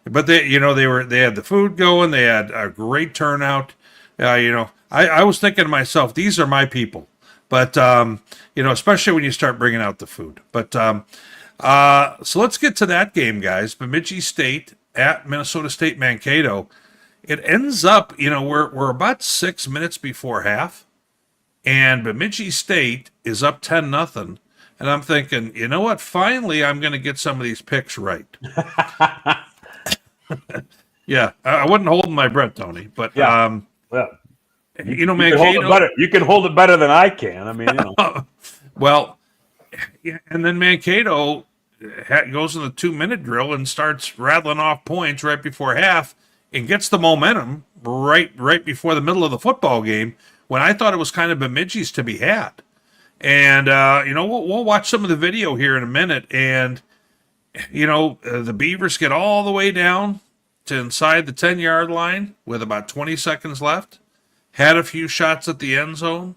but they had the food going. They had a great turnout. I was thinking to myself, these are my people. But especially when you start bringing out the food. But so let's get to that game, guys. Bemidji State at Minnesota State Mankato. It ends up, we're about 6 minutes before half, and Bemidji State is up 10-0. And I'm thinking, you know what? Finally, I'm going to get some of these picks right. Yeah, I wasn't holding my breath, Tony. But Mankato. You can hold it better than I can. I mean, Well, and then Mankato goes in the 2-minute drill and starts rattling off points right before half and gets the momentum right before the middle of the football game when I thought it was kind of Bemidji's to be had. And, we'll watch some of the video here in a minute. And, the Beavers get all the way down to inside the 10-yard line with about 20 seconds left. Had a few shots at the end zone.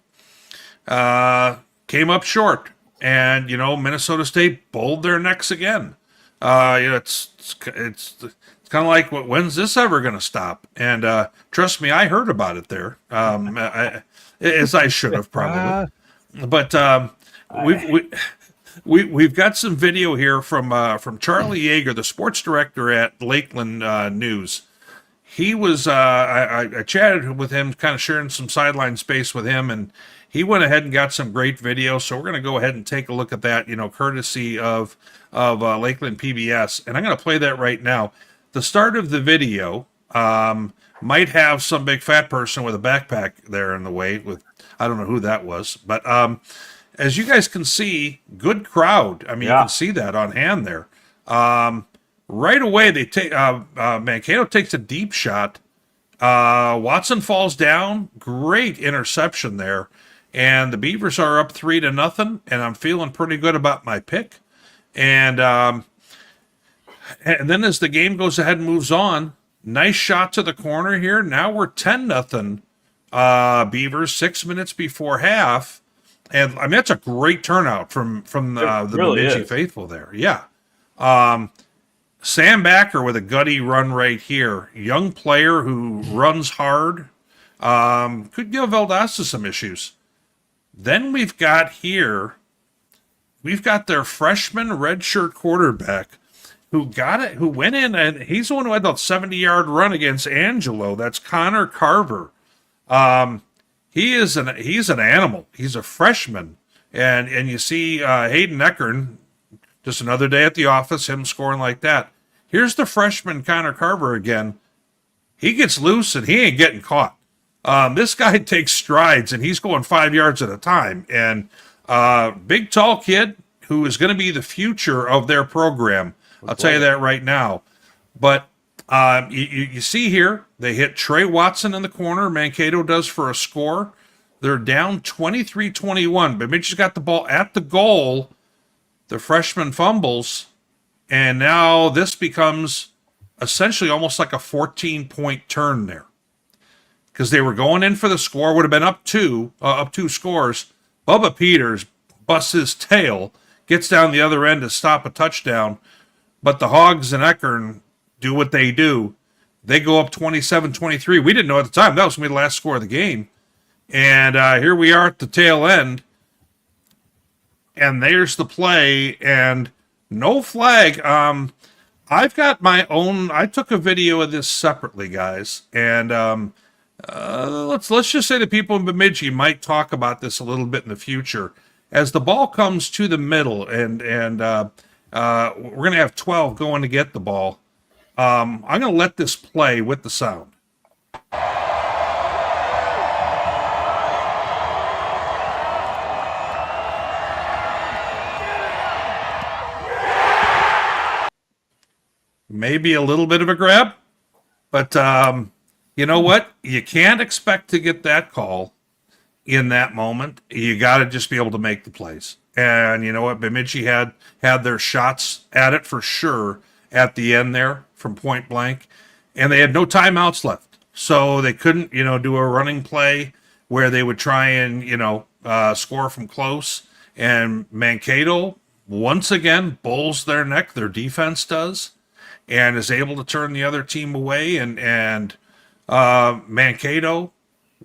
Came up short. And, Minnesota State bowled their necks again. It's kind of like, when's this ever going to stop? And trust me, I heard about it there, as I should have probably. But We've got some video here from Charlie Yeager, the sports director at Lakeland News. He was I chatted with him, kind of sharing some sideline space with him, and he went ahead and got some great video. So we're going to go ahead and take a look at that, courtesy of Lakeland PBS, and I'm going to play that right now. The start of the video might have some big fat person with a backpack there in the way. With I don't know who that was, but as you guys can see, good crowd. I mean, you can see that on hand there. Right away, they take Mankato takes a deep shot. Watson falls down. Great interception there, and the Beavers are up 3-0. And I'm feeling pretty good about my pick. And then as the game goes ahead and moves on, nice shot to the corner here. Now we're 10-0. Beavers 6 minutes before half. And I mean, that's a great turnout from the really Bemidji faithful there. Yeah. Sam Backer with a gutty run right here. Young player who runs hard. Could give Valdosta some issues. Then we've got their freshman redshirt quarterback who went in, and he's the one who had that 70-yard run against Angelo. That's Connor Carver. He's an animal. He's a freshman. And you see Hayden Eckern, just another day at the office, him scoring like that. Here's the freshman Connor Carver again. He gets loose and he ain't getting caught. This guy takes strides and he's going 5 yards at a time. And big, tall kid who is going to be the future of their program. I'll tell you that right now. But you see here, they hit Trey Watson in the corner. Mankato does for a score. They're down 23-21. Bemidji's got the ball at the goal. The freshman fumbles. And now this becomes essentially almost like a 14-point turn there. Because they were going in for the score, would have been up two scores. Bubba Peters busts his tail, gets down the other end to stop a touchdown. But the Hogs and Eckern do what they do. They go up 27-23. We didn't know at the time that was going to be the last score of the game. And here we are at the tail end. And there's the play, and no flag. I've got my own. I took a video of this separately, guys, and let's just say the people in Bemidji might talk about this a little bit in the future as the ball comes to the middle, and we're gonna have 12 going to get the ball. I'm gonna let this play with the sound. Maybe a little bit of a grab, but you know what? You can't expect to get that call in that moment. You got to just be able to make the plays. And you know what? Bemidji had their shots at it for sure at the end there from point blank, and they had no timeouts left, so they couldn't do a running play where they would try and score from close. And Mankato once again bulls their neck. Their defense does. And is able to turn the other team away. And Mankato,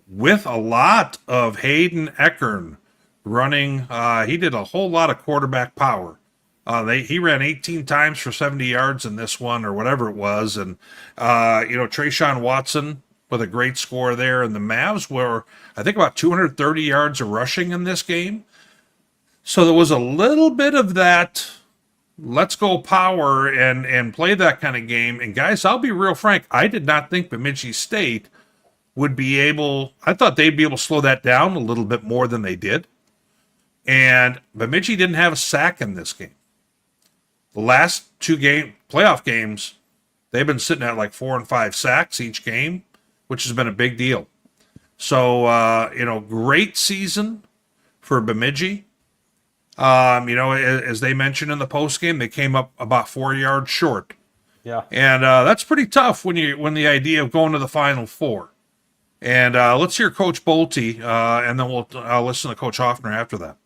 with a lot of Hayden Eckern running, he did a whole lot of quarterback power. He ran 18 times for 70 yards in this one, or whatever it was. And, Trayshawn Watson with a great score there. And the Mavs were, I think, about 230 yards of rushing in this game. So there was a little bit of that. Let's go power and play that kind of game. And guys, I'll be real frank. I did not think Bemidji State would be able. I thought they'd be able to slow that down a little bit more than they did. And Bemidji didn't have a sack in this game. The last two playoff games, they've been sitting at like 4 and 5 sacks each game, which has been a big deal. So, great season for Bemidji. As they mentioned in the post game, they came up about 4 yards short. Yeah, and that's pretty tough when the idea of going to the Final Four. And let's hear Coach Bolte, and then I'll listen to Coach Hoffner after that.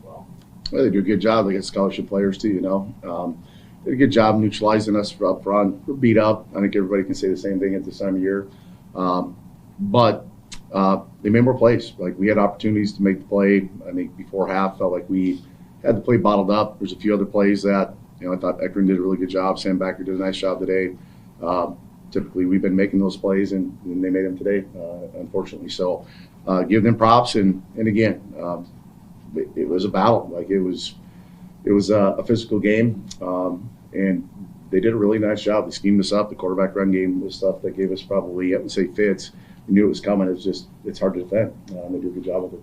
Well, they do a good job. They get scholarship players too. Did a good job neutralizing us up front. We're beat up. I think everybody can say the same thing at this time of year. But they made more plays. Like, we had opportunities to make the play. I think before half, felt like we had the play bottled up. There's a few other plays that, I thought Ekron did a really good job. Sam Backer did a nice job today. Typically, we've been making those plays, and they made them today, unfortunately. So, give them props. And again, it was a battle. Like, it was a physical game, and they did a really nice job. They schemed us up. The quarterback run game was stuff that gave us probably, I would say, fits. We knew it was coming. It's hard to defend. They did a good job of it.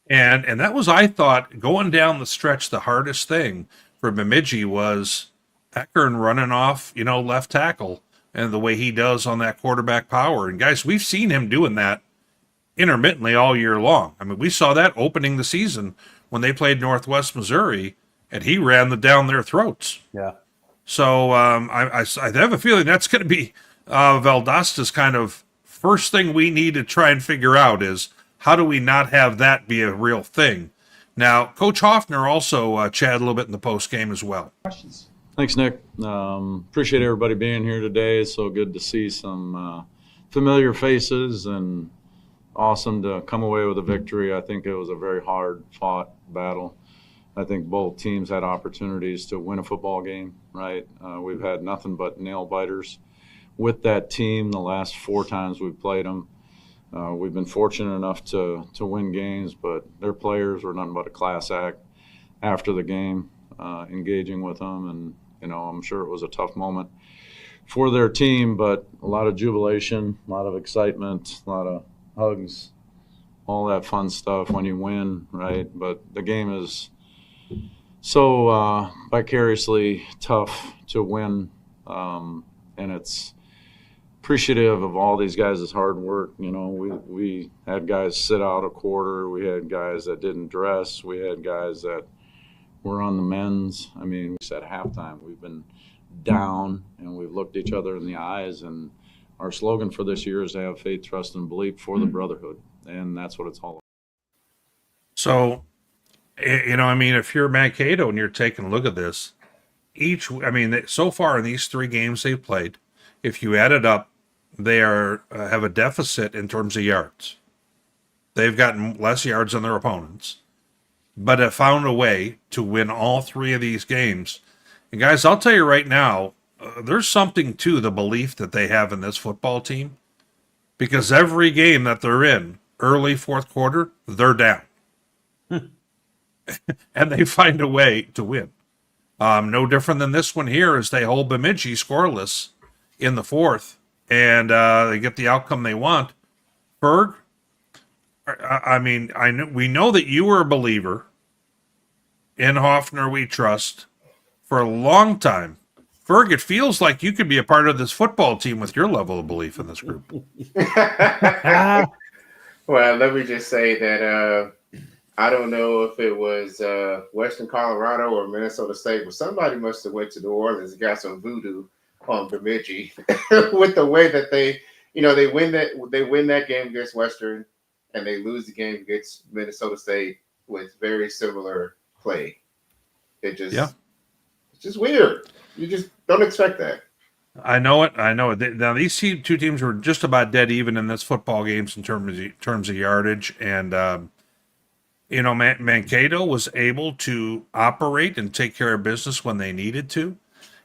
And that was, I thought, going down the stretch, the hardest thing for Bemidji was Ekron running off, left tackle, and the way he does on that quarterback power. And guys, we've seen him doing that intermittently all year long. I mean, we saw that opening the season when they played Northwest Missouri, and he ran down their throats. Yeah. So I have a feeling that's going to be Valdosta's kind of first thing we need to try and figure out is, how do we not have that be a real thing? Now, Coach Hoffner also chatted a little bit in the post game as well. Questions? Thanks, Nick. Appreciate everybody being here today. It's so good to see some familiar faces, and awesome to come away with a victory. I think it was a very hard-fought battle. I think both teams had opportunities to win a football game, right? We've had nothing but nail-biters with that team the last 4 times we've played them. We've been fortunate enough to win games, but their players were nothing but a class act after the game, engaging with them. And, I'm sure it was a tough moment for their team, but a lot of jubilation, a lot of excitement, a lot of hugs, all that fun stuff when you win, right? But the game is so vicariously tough to win, and it's appreciative of all these guys' hard work. We had guys sit out a quarter. We had guys that didn't dress. We had guys that were on the men's. I mean, we said halftime, we've been down, and we've looked each other in the eyes. And our slogan for this year is to have faith, trust, and belief for the brotherhood. And that's what it's all about. So, if you're Mankato and you're taking a look at this, so far in these 3 games they've played, if you add it up, they have a deficit in terms of yards. They've gotten less yards than their opponents, but have found a way to win all 3 of these games. And guys, I'll tell you right now, there's something to the belief that they have in this football team, because every game that they're in, early fourth quarter, they're down. And they find a way to win. No different than this one here, as they hold Bemidji scoreless in the fourth, and they get the outcome they want. Berg, we know that you were a believer in Hoffner. We trust for a long time. Ferg, it feels like you could be a part of this football team with your level of belief in this group. Well, let me just say that I don't know if it was Western Colorado or Minnesota State, but somebody must have went to New Orleans and got some voodoo on Bemidji with the way that they win that game against Western, and they lose the game against Minnesota State with very similar play. It's just weird. You just don't expect that. I know it. Now, these 2 teams were just about dead even in this football games in terms of yardage. And, Mankato was able to operate and take care of business when they needed to.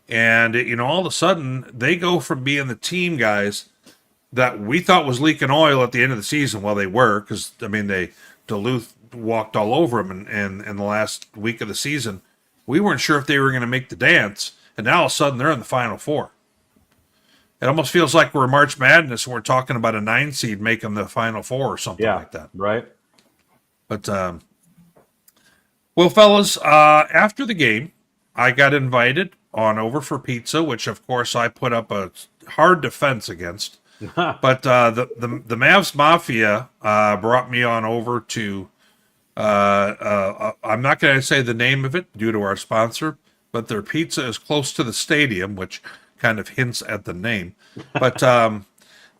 And, all of a sudden, they go from being the team, guys, that we thought was leaking oil at the end of the season. Well, they were, because, Duluth walked all over them in the last week of the season. We weren't sure if they were going to make the dance. And now all of a sudden, they're in the Final Four. It almost feels like we're March Madness and we're talking about a 9 seed making the Final Four or something like that. Right. But, well, fellas, after the game, I got invited on over for pizza, which, of course, I put up a hard defense against. But the Mavs Mafia brought me on over to, I'm not going to say the name of it due to our sponsor, but their pizza is close to the stadium, which kind of hints at the name. But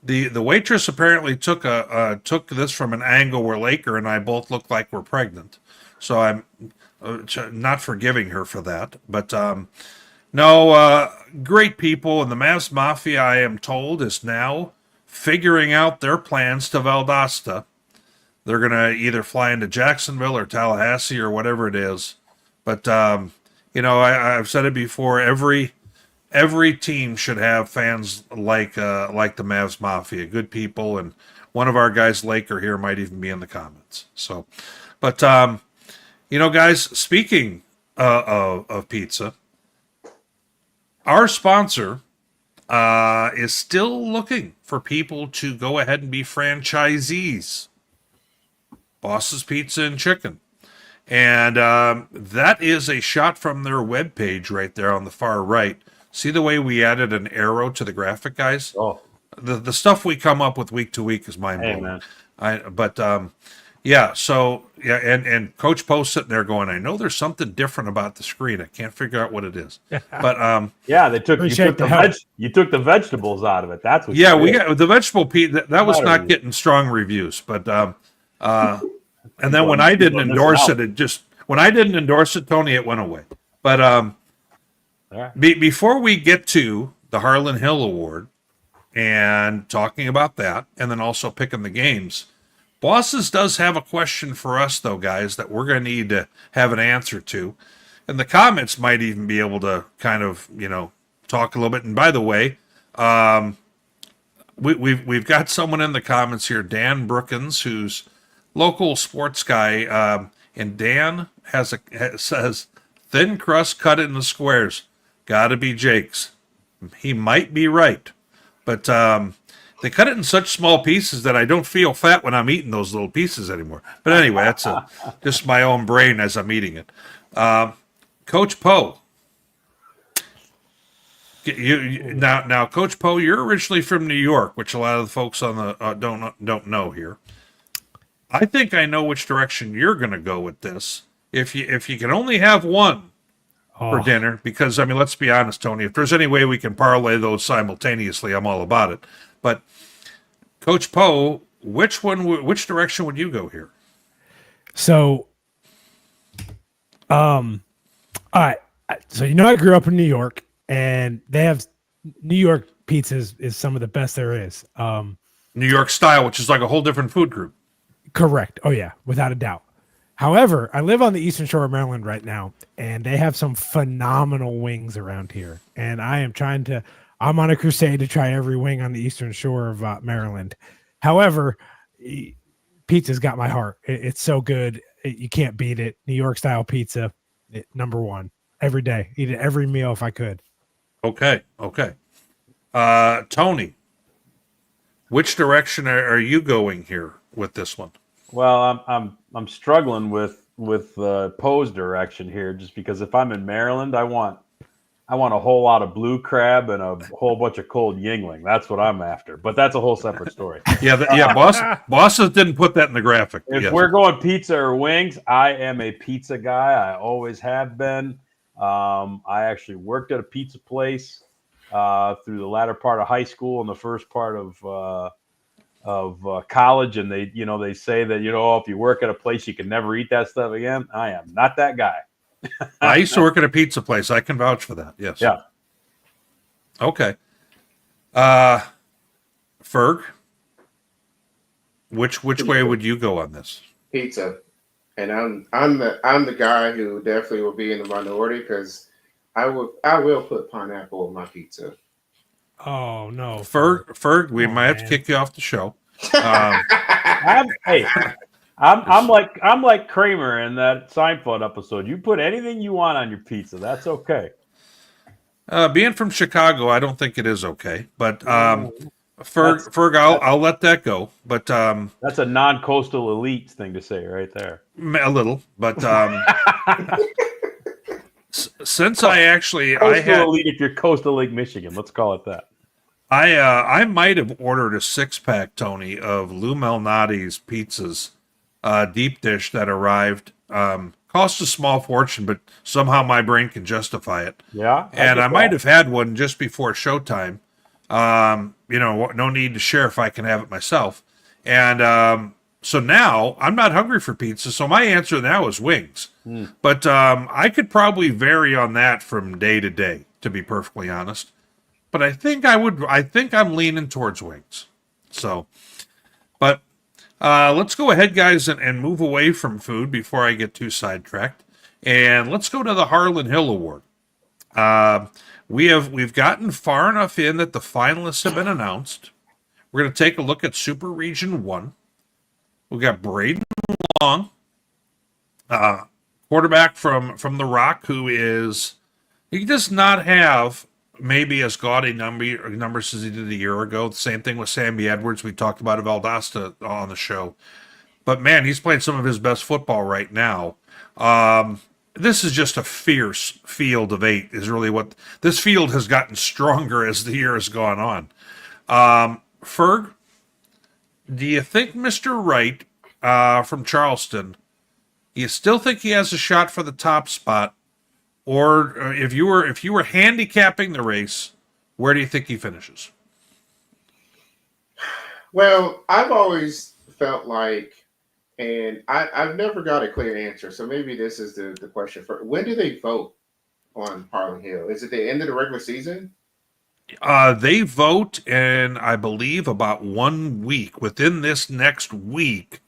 the waitress apparently took this from an angle where Laker and I both look like we're pregnant. So I'm not forgiving her for that. But no, great people. And the Mavs Mafia, I am told, is now figuring out their plans to Valdosta. They're going to either fly into Jacksonville or Tallahassee or whatever it is. But, I've said it before, every team should have fans like the Mavs Mafia, good people, and one of our guys, Laker, here might even be in the comments. So, but, guys, speaking of pizza, our sponsor is still looking for people to go ahead and be franchisees. Boss's Pizza and Chicken. And that is a shot from their webpage right there on the far right. See the way we added an arrow to the graphic, guys? Oh. The stuff we come up with week to week is mind-blowing. And Coach Poe's sitting there going, I know there's something different about the screen. I can't figure out what it is. But you took the vegetables out of it. That's what. Yeah, we got the vegetable pizza. That was not getting strong reviews. But and then when I didn't endorse it, Tony, it went away. But before we get to the Harlon Hill Award and talking about that, and then also picking the games. Bosses does have a question for us, though, guys, that we're going to need to have an answer to. And the comments might even be able to kind of, talk a little bit. And by the way, we've got someone in the comments here, Dan Brookins, who's local sports guy. And Dan says, thin crust cut into squares. Got to be Jake's. He might be right. But they cut it in such small pieces that I don't feel fat when I'm eating those little pieces anymore. But anyway, that's just my own brain as I'm eating it. Coach Poe. Now, Coach Poe, you're originally from New York, which a lot of the folks on the don't know here. I think I know which direction you're going to go with this. If you can only have one for dinner, because let's be honest, Tony. If there's any way we can parlay those simultaneously, I'm all about it. But Coach Poe, which direction would you go here? So, all right. So I grew up in New York, and they have New York pizzas is some of the best there is. New York style, which is like a whole different food group. Correct. Oh yeah, without a doubt. However, I live on the Eastern Shore of Maryland right now, and they have some phenomenal wings around here. And I'm on a crusade to try every wing on the Eastern Shore of Maryland. However, pizza's got my heart. It's so good. You can't beat it. New York style pizza, number one. Every day. Eat it every meal if I could. Okay. Tony, which direction are you going here with this one? Well, I'm struggling with Poe's direction here, just because if I'm in Maryland, I want a whole lot of blue crab and a whole bunch of cold Yingling. That's what I'm after. But that's a whole separate story. Bosses didn't put that in the graphic. If we're going pizza or wings, I am a pizza guy. I always have been. I actually worked at a pizza place through the latter part of high school and the first part of college, and they say that if you work at a place you can never eat that stuff again. I am not that guy. I used to work at a pizza place. I can vouch for that. Yes. Yeah. Okay. Ferg, which way would you go on this? Pizza, and I'm the guy who definitely will be in the minority because I will put pineapple on my pizza. Oh no, Ferg, we might have to kick you off the show. I'm like Kramer in that Seinfeld episode. You put anything you want on your pizza. That's okay. Being from Chicago, I don't think it is okay. But Ferg, I'll let that go. But that's a non-coastal elite thing to say right there. A little, but since I had elite if you're coastal Lake Michigan, let's call it that. I might have ordered a 6-pack, Tony, of Lou Malnati's pizzas, deep dish that arrived. Cost a small fortune, but somehow my brain can justify it. Yeah, and I might have had one just before showtime. No need to share if I can have it myself. And so now I'm not hungry for pizza. So my answer now is wings. But I could probably vary on that from day to day, to be perfectly honest. But I think I'm leaning towards wings. So, but let's go ahead, guys, and move away from food before I get too sidetracked. And let's go to the Harlon Hill Award. We've gotten far enough in that the finalists have been announced. We're going to take a look at Super Region 1. We've got Braden Long, quarterback from the Rock, he does not have maybe as gaudy numbers as he did a year ago. The same thing with Sammy Edwards. We talked about Valdosta on the show. But, man, he's playing some of his best football right now. This is just a fierce field of 8 is really what – this field has gotten stronger as the year has gone on. Ferg, do you think Mr. Wright from Charleston, you still think he has a shot for the top spot? Or if you were handicapping the race, where do you think he finishes? Well, I've always felt like, and I've never got a clear answer, so maybe this is the question. When do they vote on Harlon Hill? Is it the end of the regular season? They vote in, I believe, about 1 week. Within this next week,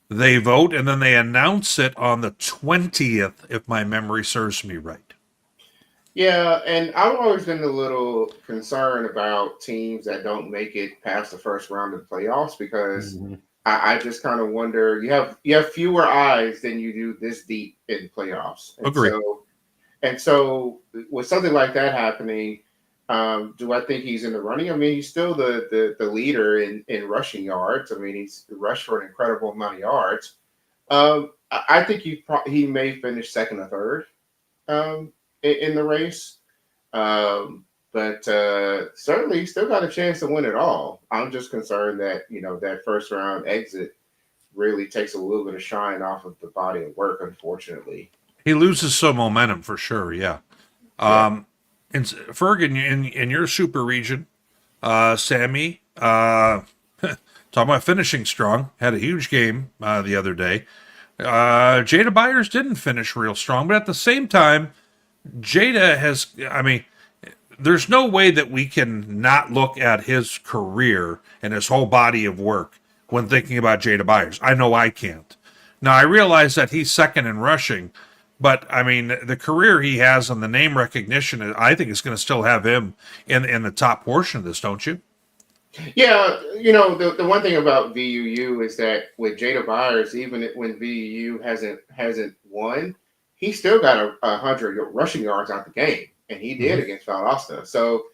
they vote, and then they announce it on the 20th, if my memory serves me right. Yeah, and I've always been a little concerned about teams that don't make it past the first round of the playoffs because I just kind of wonder. You have fewer eyes than you do this deep in playoffs. Agree. So with something like that happening, do I think he's in the running? I mean, he's still the leader in rushing yards. I mean, he's rushed for an incredible amount of yards. I think he may finish second or third in the race. But certainly he's still got a chance to win it all. I'm just concerned that, that first round exit really takes a little bit of shine off of the body of work, unfortunately. He loses some momentum for sure, yeah. And Ferg, in your super region, Sammy, talking about finishing strong, had a huge game the other day. Jada Byers didn't finish real strong, but at the same time, Jada has, there's no way that we can not look at his career and his whole body of work when thinking about Jada Byers. I know I can't. Now, I realize that he's second in rushing, but, the career he has and the name recognition, I think is going to still have him in the top portion of this, don't you? Yeah, the one thing about VUU is that with Jada Byers, even when VUU hasn't won, he still got 100 rushing yards out the game, and he did against Valdosta. So,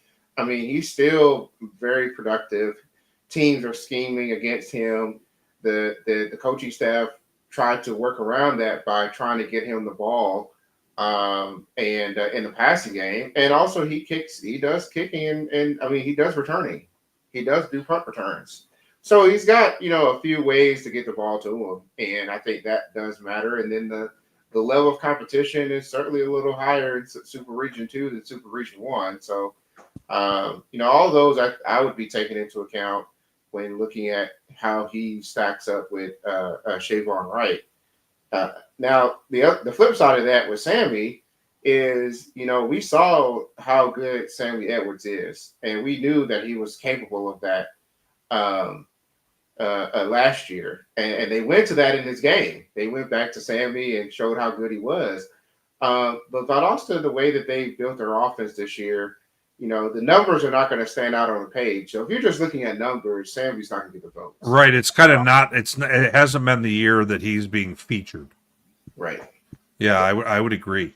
he's still very productive. Teams are scheming against him. The coaching staff tried to work around that by trying to get him the ball and in the passing game. And also he does kicking and he does returning. He does do punt returns. So he's got, a few ways to get the ball to him. And I think that does matter. And then the level of competition is certainly a little higher in Super Region 2 than Super Region 1. So, all those I would be taking into account when looking at how he stacks up with Shavon Wright. Now, the flip side of that with Sammy is, we saw how good Sammy Edwards is, and we knew that he was capable of that last year. And they went to that in this game. They went back to Sammy and showed how good he was. But Valdosta, the way that they built their offense this year, the numbers are not going to stand out on the page. So if you're just looking at numbers, Sammy's not going to get the votes. Right. It's kind of not. It hasn't been the year that he's being featured. Right. Yeah, I would agree.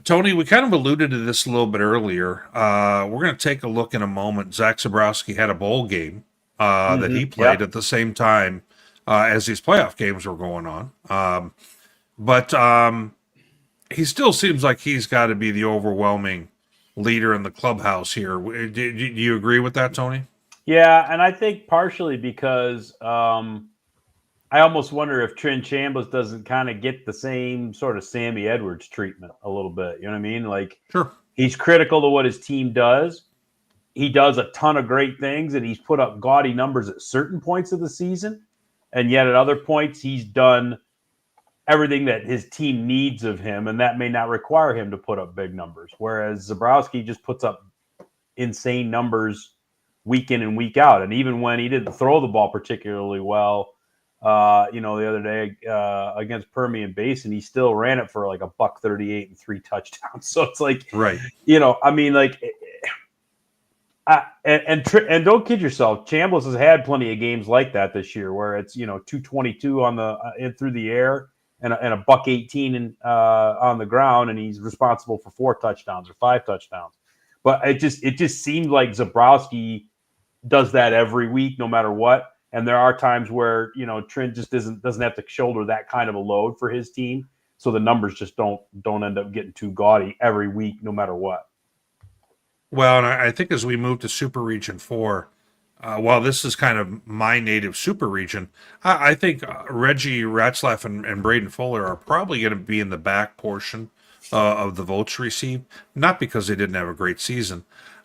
Tony, we kind of alluded to this a little bit earlier. We're going to take a look in a moment. Zach Zabrowski had a bowl game that he played at the same time as these playoff games were going on. But he still seems like he's got to be the overwhelming leader in the clubhouse here. Do you agree with that, Tony? Yeah, and I think partially because I almost wonder if Trinidad Chambliss doesn't kind of get the same sort of Sammy Edwards treatment a little bit. You know what I mean? Like, sure, he's critical to what his team does. He does a ton of great things, and he's put up gaudy numbers at certain points of the season. And yet at other points, he's done everything that his team needs of him, and that may not require him to put up big numbers. Whereas Zabrowski just puts up insane numbers week in and week out. And even when he didn't throw the ball particularly well, the other day against Permian Basin, he still ran it for like $138 and 3 touchdowns. So it's like, right. And don't kid yourself. Chambliss has had plenty of games like that this year, where it's 222 on the through the air and a $118 on the ground, and he's responsible for 4 touchdowns or 5 touchdowns. But it just seemed like Zabrowski does that every week, no matter what. And there are times where Trent just doesn't have to shoulder that kind of a load for his team, so the numbers just don't end up getting too gaudy every week, no matter what. Well, and I think as we move to Super Region 4, while this is kind of my native Super Region, I think Reggie Ratzlaff and Braden Fuller are probably going to be in the back portion of the votes received, not because they didn't have a great season.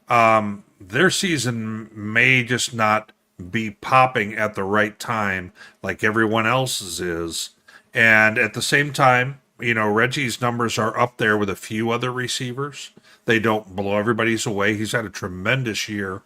Their season may just not be popping at the right time like everyone else's is. And at the same time, Reggie's numbers are up there with a few other receivers. They don't blow everybody's away. He's had a tremendous year.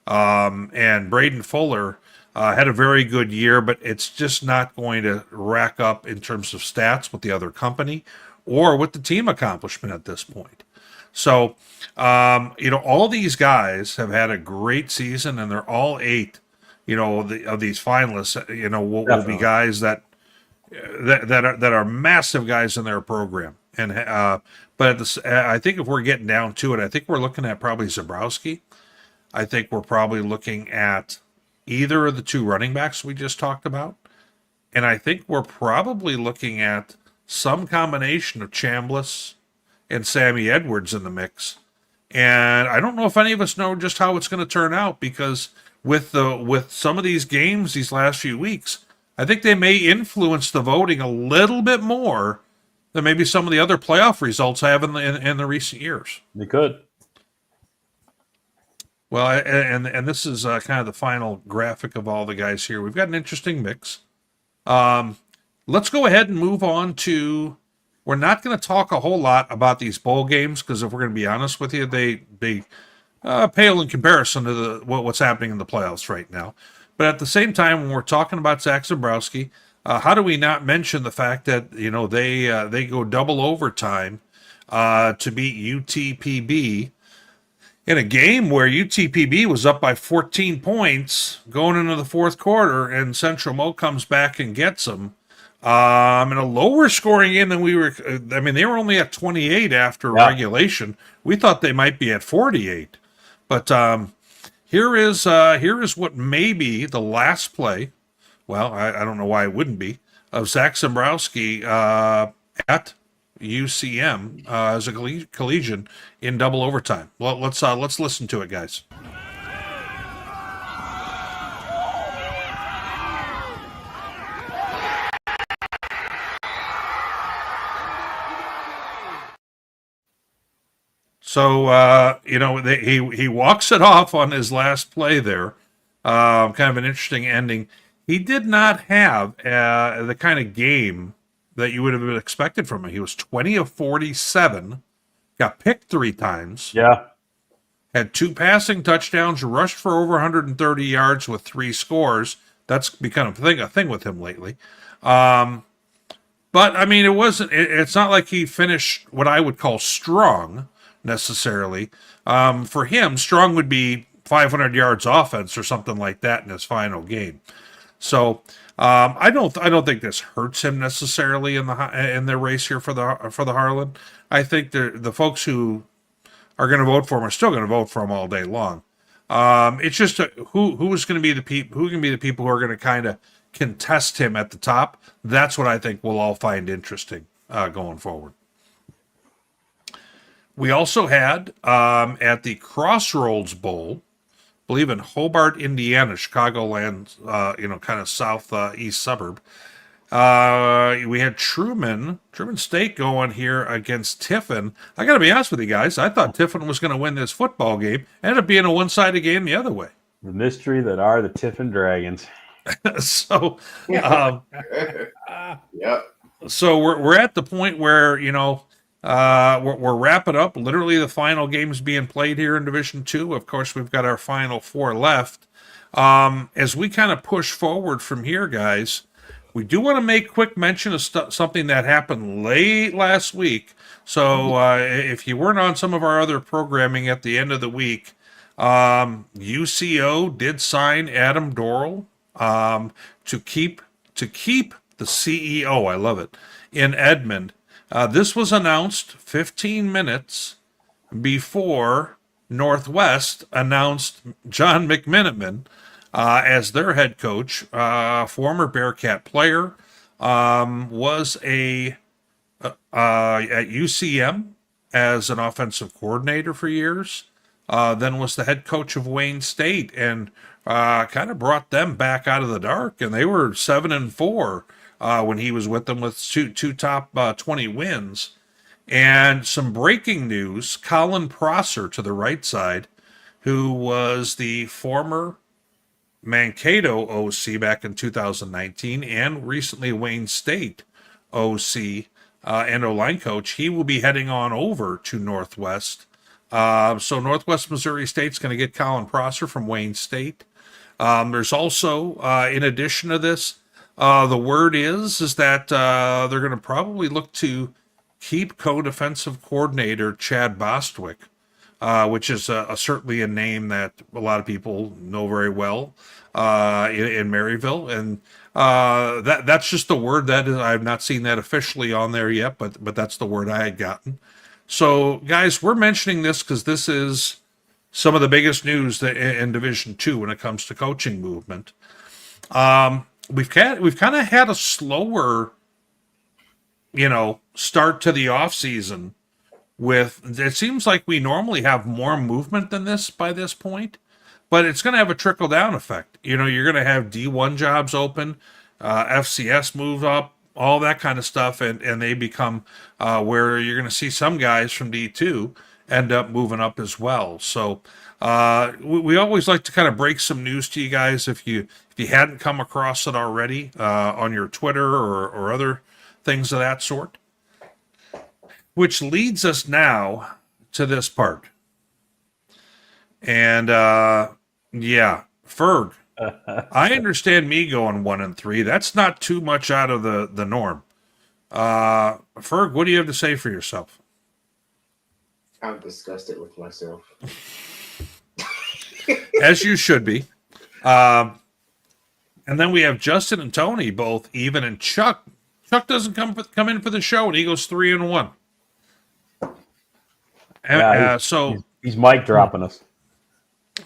And Braden Fuller had a very good year, but it's just not going to rack up in terms of stats with the other company or with the team accomplishment at this point. So, all these guys have had a great season, and they're all 8, of these finalists, will be guys that are massive guys in their program. And but I think if we're getting down to it, I think we're looking at probably Zabrowski. I think we're probably looking at either of the 2 running backs we just talked about. And I think we're probably looking at some combination of Chambliss and Sammy Edwards in the mix. And I don't know if any of us know just how it's going to turn out, because with some of these games these last few weeks, I think they may influence the voting a little bit more than maybe some of the other playoff results have in the recent years. They could. Well, and this is kind of the final graphic of all the guys here. We've got an interesting mix. Let's go ahead and move on to. We're not going to talk a whole lot about these bowl games, because if we're going to be honest with you, they pale in comparison to what's happening in the playoffs right now. But at the same time, when we're talking about Zach Zabrowski, how do we not mention the fact that they go double overtime to beat UTPB in a game where UTPB was up by 14 points going into the fourth quarter, and Central Mo comes back and gets them. In a lower scoring game than we were. They were only at 28 after regulation. We thought they might be at 48. But here is what may be the last play. Well, I don't know why it wouldn't be, of Zach Zabrowski at UCM as a collegian in double overtime. Well, let's listen to it, guys. So, he walks it off on his last play there. Kind of an interesting ending. He did not have the kind of game that you would have expected from him. He was 20 of 47, got picked 3 times. Yeah. Had 2 passing touchdowns, rushed for over 130 yards with 3 scores. That's become a thing with him lately. But it's not like he finished what I would call strong necessarily. For him, strong would be 500 yards offense or something like that in his final game. So I don't think this hurts him necessarily in the race here for the Harlan. I think the folks who are going to vote for him are still going to vote for him all day long. It's just who's going to be the people who are going to kind of contest him at the top. That's what I think we'll all find interesting going forward. We also had at the Crossroads Bowl, I believe in Hobart, Indiana, Chicagoland, kind of southeast suburb. We had Truman State going here against Tiffin. I got to be honest with you guys. I thought Tiffin was going to win this football game. Ended up being a one-sided game the other way. The mystery that are the Tiffin Dragons. So, Yep. So we're at the point where we're wrapping up. Literally, the final games being played here in Division Two. Of course, we've got our final 4 left. As we kind of push forward from here, guys, we do want to make quick mention of something that happened late last week. So if you weren't on some of our other programming at the end of the week, UCO did sign Adam Dorrell to keep the CEO. I love it, in Edmond. This was announced 15 minutes before Northwest announced John McMiniman as their head coach. Former Bearcat player, was at UCM as an offensive coordinator for years. Then was the head coach of Wayne State, and kind of brought them back out of the dark. And they were 7-4 when he was with them, with two top 20 wins. And some breaking news: Colin Prosser to the right side, who was the former Mankato OC back in 2019 and recently Wayne State OC and O-line coach, he will be heading on over to Northwest. So Northwest Missouri State's going to get Colin Prosser from Wayne State. There's also, in addition to this, the word is that they're going to probably look to keep co-defensive coordinator Chad Bostwick, which is certainly a name that a lot of people know very well in Maryville. And that's just the word that is. I've not seen that officially on there yet, but that's the word I had gotten. So, guys, we're mentioning this because this is some of the biggest news in Division II when it comes to coaching movement. We've kind of had a slower, start to the off season. It seems like we normally have more movement than this by this point, but it's going to have a trickle down effect. You're going to have D1 jobs open, FCS move up, all that kind of stuff, and they become where you're going to see some guys from D2 end up moving up as well. So we always like to kind of break some news to you guys if you hadn't come across it already on your Twitter or other things of that sort. Which leads us now to this part. And Ferg, I understand me going 1-3. That's not too much out of the norm. Ferg, what do you have to say for yourself? I'm disgusted with myself. As you should be. And then we have Justin and Tony both even, and Chuck. Chuck doesn't come in for the show, and he goes 3-1. So he's mic dropping us.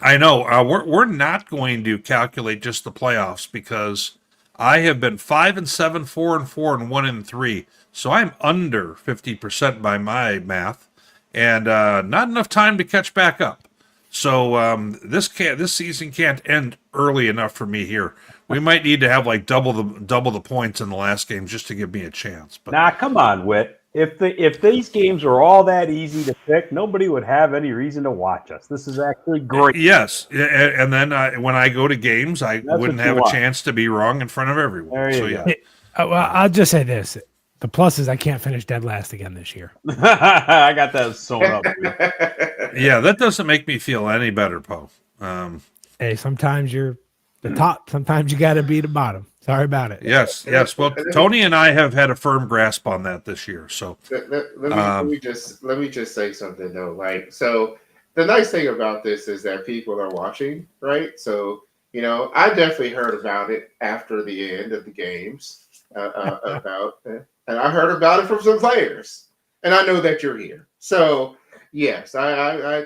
I know we're not going to calculate just the playoffs because I have been 5-7, 4-4, and 1-3. So I'm under 50% by my math, and not enough time to catch back up. So this season can't end early enough for me here. We might need to have like double the points in the last game just to give me a chance. But come on, Whit. If these games were all that easy to pick, nobody would have any reason to watch us. This is actually great. Yes, and then when I go to games, I wouldn't have a chance to be wrong in front of everyone. Well, I'll just say this: the plus is I can't finish dead last again this year. I got that sewn up. Yeah, that doesn't make me feel any better, Poe. Hey, sometimes you're the top. Sometimes you got to be the bottom. Sorry about it. Yes. Well, Tony and I have had a firm grasp on that this year. So let me just say something though. Like, so the nice thing about this is that people are watching, right? So I definitely heard about it after the end of the games, and I heard about it from some players, and I know that you're here. So yes, I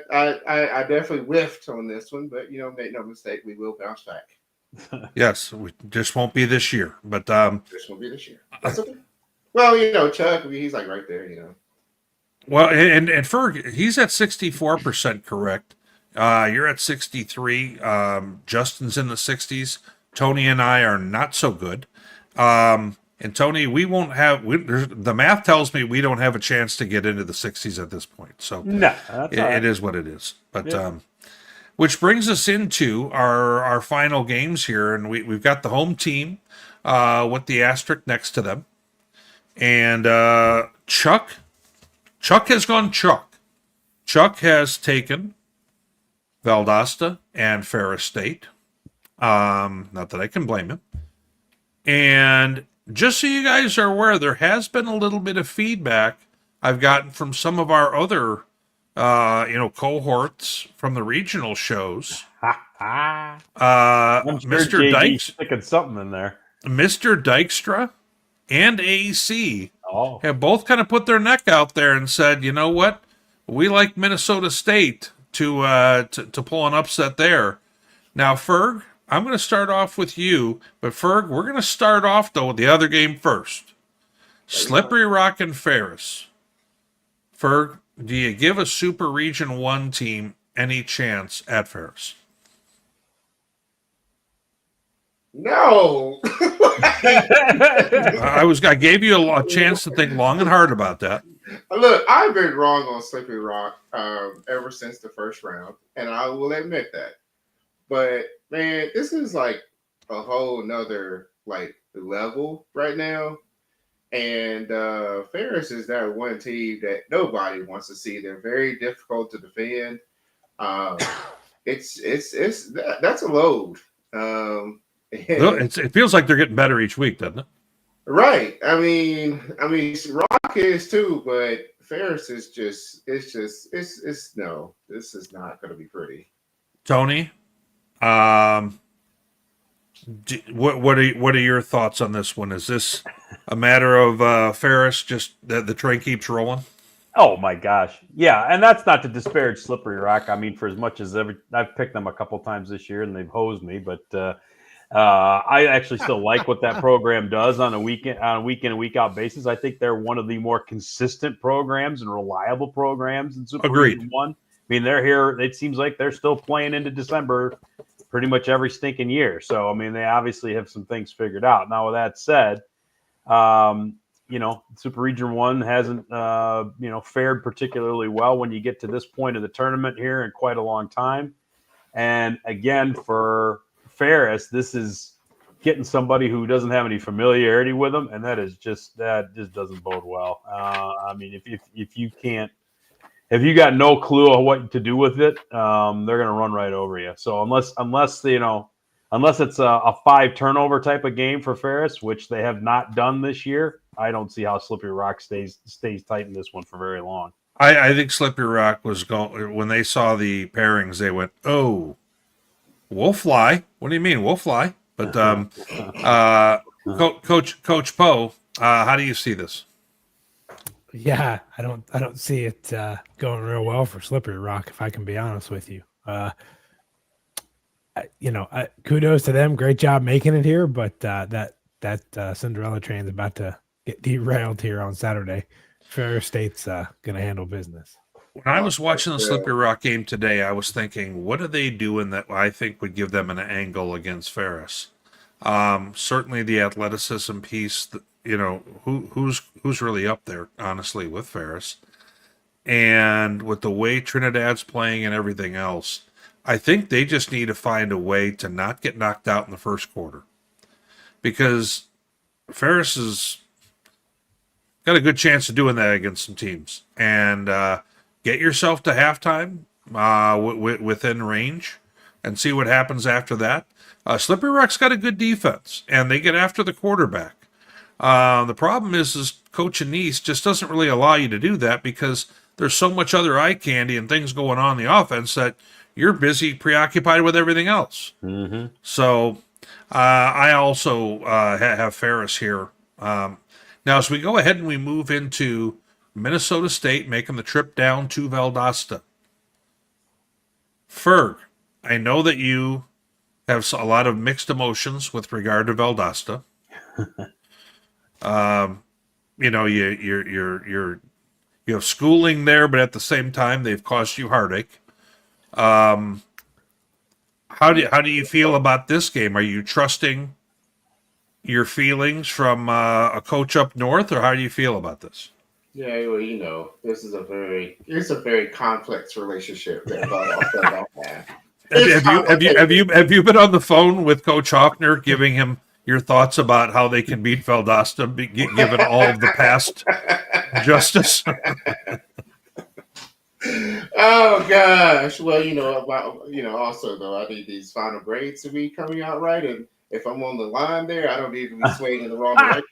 definitely whiffed on this one, but make no mistake, we will bounce back. Yes, we just won't be this year, but this won't be this year. That's okay. Well, Chuck, he's like right there, Well, and Ferg, he's at 64% correct. You're at 63. Justin's in the 60s. Tony and I are not so good. And Tony, we won't have. The math tells me we don't have a chance to get into the 60s at this point. So no, it is what it is. But which brings us into our final games here, and we've got the home team with the asterisk next to them, and Chuck Chuck has gone Chuck. Chuck has taken Valdosta and Ferris State. Not that I can blame him. And just so you guys are aware, there has been a little bit of feedback I've gotten from some of our other, cohorts from the regional shows. I'm sure Mr. JD's sticking something in there. Mr. Dykstra and AEC have both kind of put their neck out there and said, you know what, we like Minnesota State to pull an upset there. Now, Ferg, I'm going to start off with you, but Ferg, we're going to start off though with the other game first. Slippery Rock and Ferris. Ferg, do you give a Super Region 1 team any chance at Ferris? No. I gave you a chance to think long and hard about that. Look, I've been wrong on Slippery Rock ever since the first round, and I will admit that. But man, this is like a whole nother like level right now. And Ferris is that one team that nobody wants to see. They're very difficult to defend. That's a load. It feels like they're getting better each week, doesn't it? Right. I mean, Rock is too, but Ferris is no. This is not going to be pretty. Tony, what are your thoughts on this one? Is this a matter of Ferris just the train keeps rolling? Oh my gosh, yeah, and that's not to disparage Slippery Rock. I mean, for as much as I've picked them a couple times this year and they've hosed me, but I actually still like what that program does on a week in and week out basis. I think they're one of the more consistent programs and reliable programs in Super Region 1. I mean, they're here. It seems like they're still playing into December pretty much every stinking year. So, I mean, they obviously have some things figured out. Now, with that said, Super Region 1 hasn't, fared particularly well when you get to this point of the tournament here in quite a long time. And again, for Ferris, this is getting somebody who doesn't have any familiarity with them, and that just doesn't bode well. I mean, if you got no clue of what to do with it, they're going to run right over you. So unless it's a 5 turnover type of game for Ferris, which they have not done this year, I don't see how Slippery Rock stays tight in this one for very long. I think Slippery Rock was going when they saw the pairings, they went, "Oh, we'll fly." What do you mean, we'll fly? But Coach Poe, how do you see this? Yeah, I don't see it going real well for Slippery Rock, if I can be honest with you. Kudos to them, great job making it here, but that Cinderella train's about to get derailed here on Saturday. Ferris State's going to handle business. When I was watching the Slippery Rock game today, I was thinking, what are they doing that I think would give them an angle against Ferris? Certainly the athleticism piece, who's really up there, honestly, with Ferris. And with the way Trinidad's playing and everything else, I think they just need to find a way to not get knocked out in the first quarter. Because Ferris has got a good chance of doing that against some teams. And get yourself to halftime within range and see what happens after that. Slippery Rock's got a good defense, and they get after the quarterback. The problem is Coach Anise just doesn't really allow you to do that because there's so much other eye candy and things going on in the offense that you're busy, preoccupied with everything else. Mm-hmm. So I also have Ferris here. Now, as we go ahead and we move into Minnesota State making the trip down to Valdosta. Ferg, I know that you have a lot of mixed emotions with regard to Valdosta. You have schooling there, but at the same time, they've caused you heartache. How do you feel about this game? Are you trusting your feelings from a coach up north, or how do you feel about this? Yeah, well, this is a very complex relationship that Have you been on the phone with Coach Hoffner, giving him your thoughts about how they can beat Valdosta, given all of the past justice? Oh gosh. Well, also though, I need these final grades to be coming out right, and if I'm on the line there, I don't need to be swaying in the wrong direction.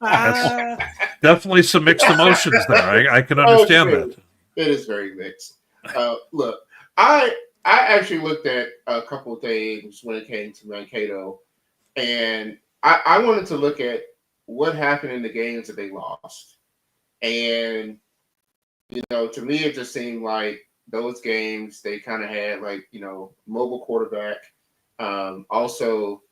That's definitely some mixed emotions there. I can Oh, understand that. it is very mixed. Look, I actually looked at a couple of things when it came to Mankato, and I wanted to look at what happened in the games that they lost. And to me, it just seemed like those games they kind of had mobile quarterback. Also,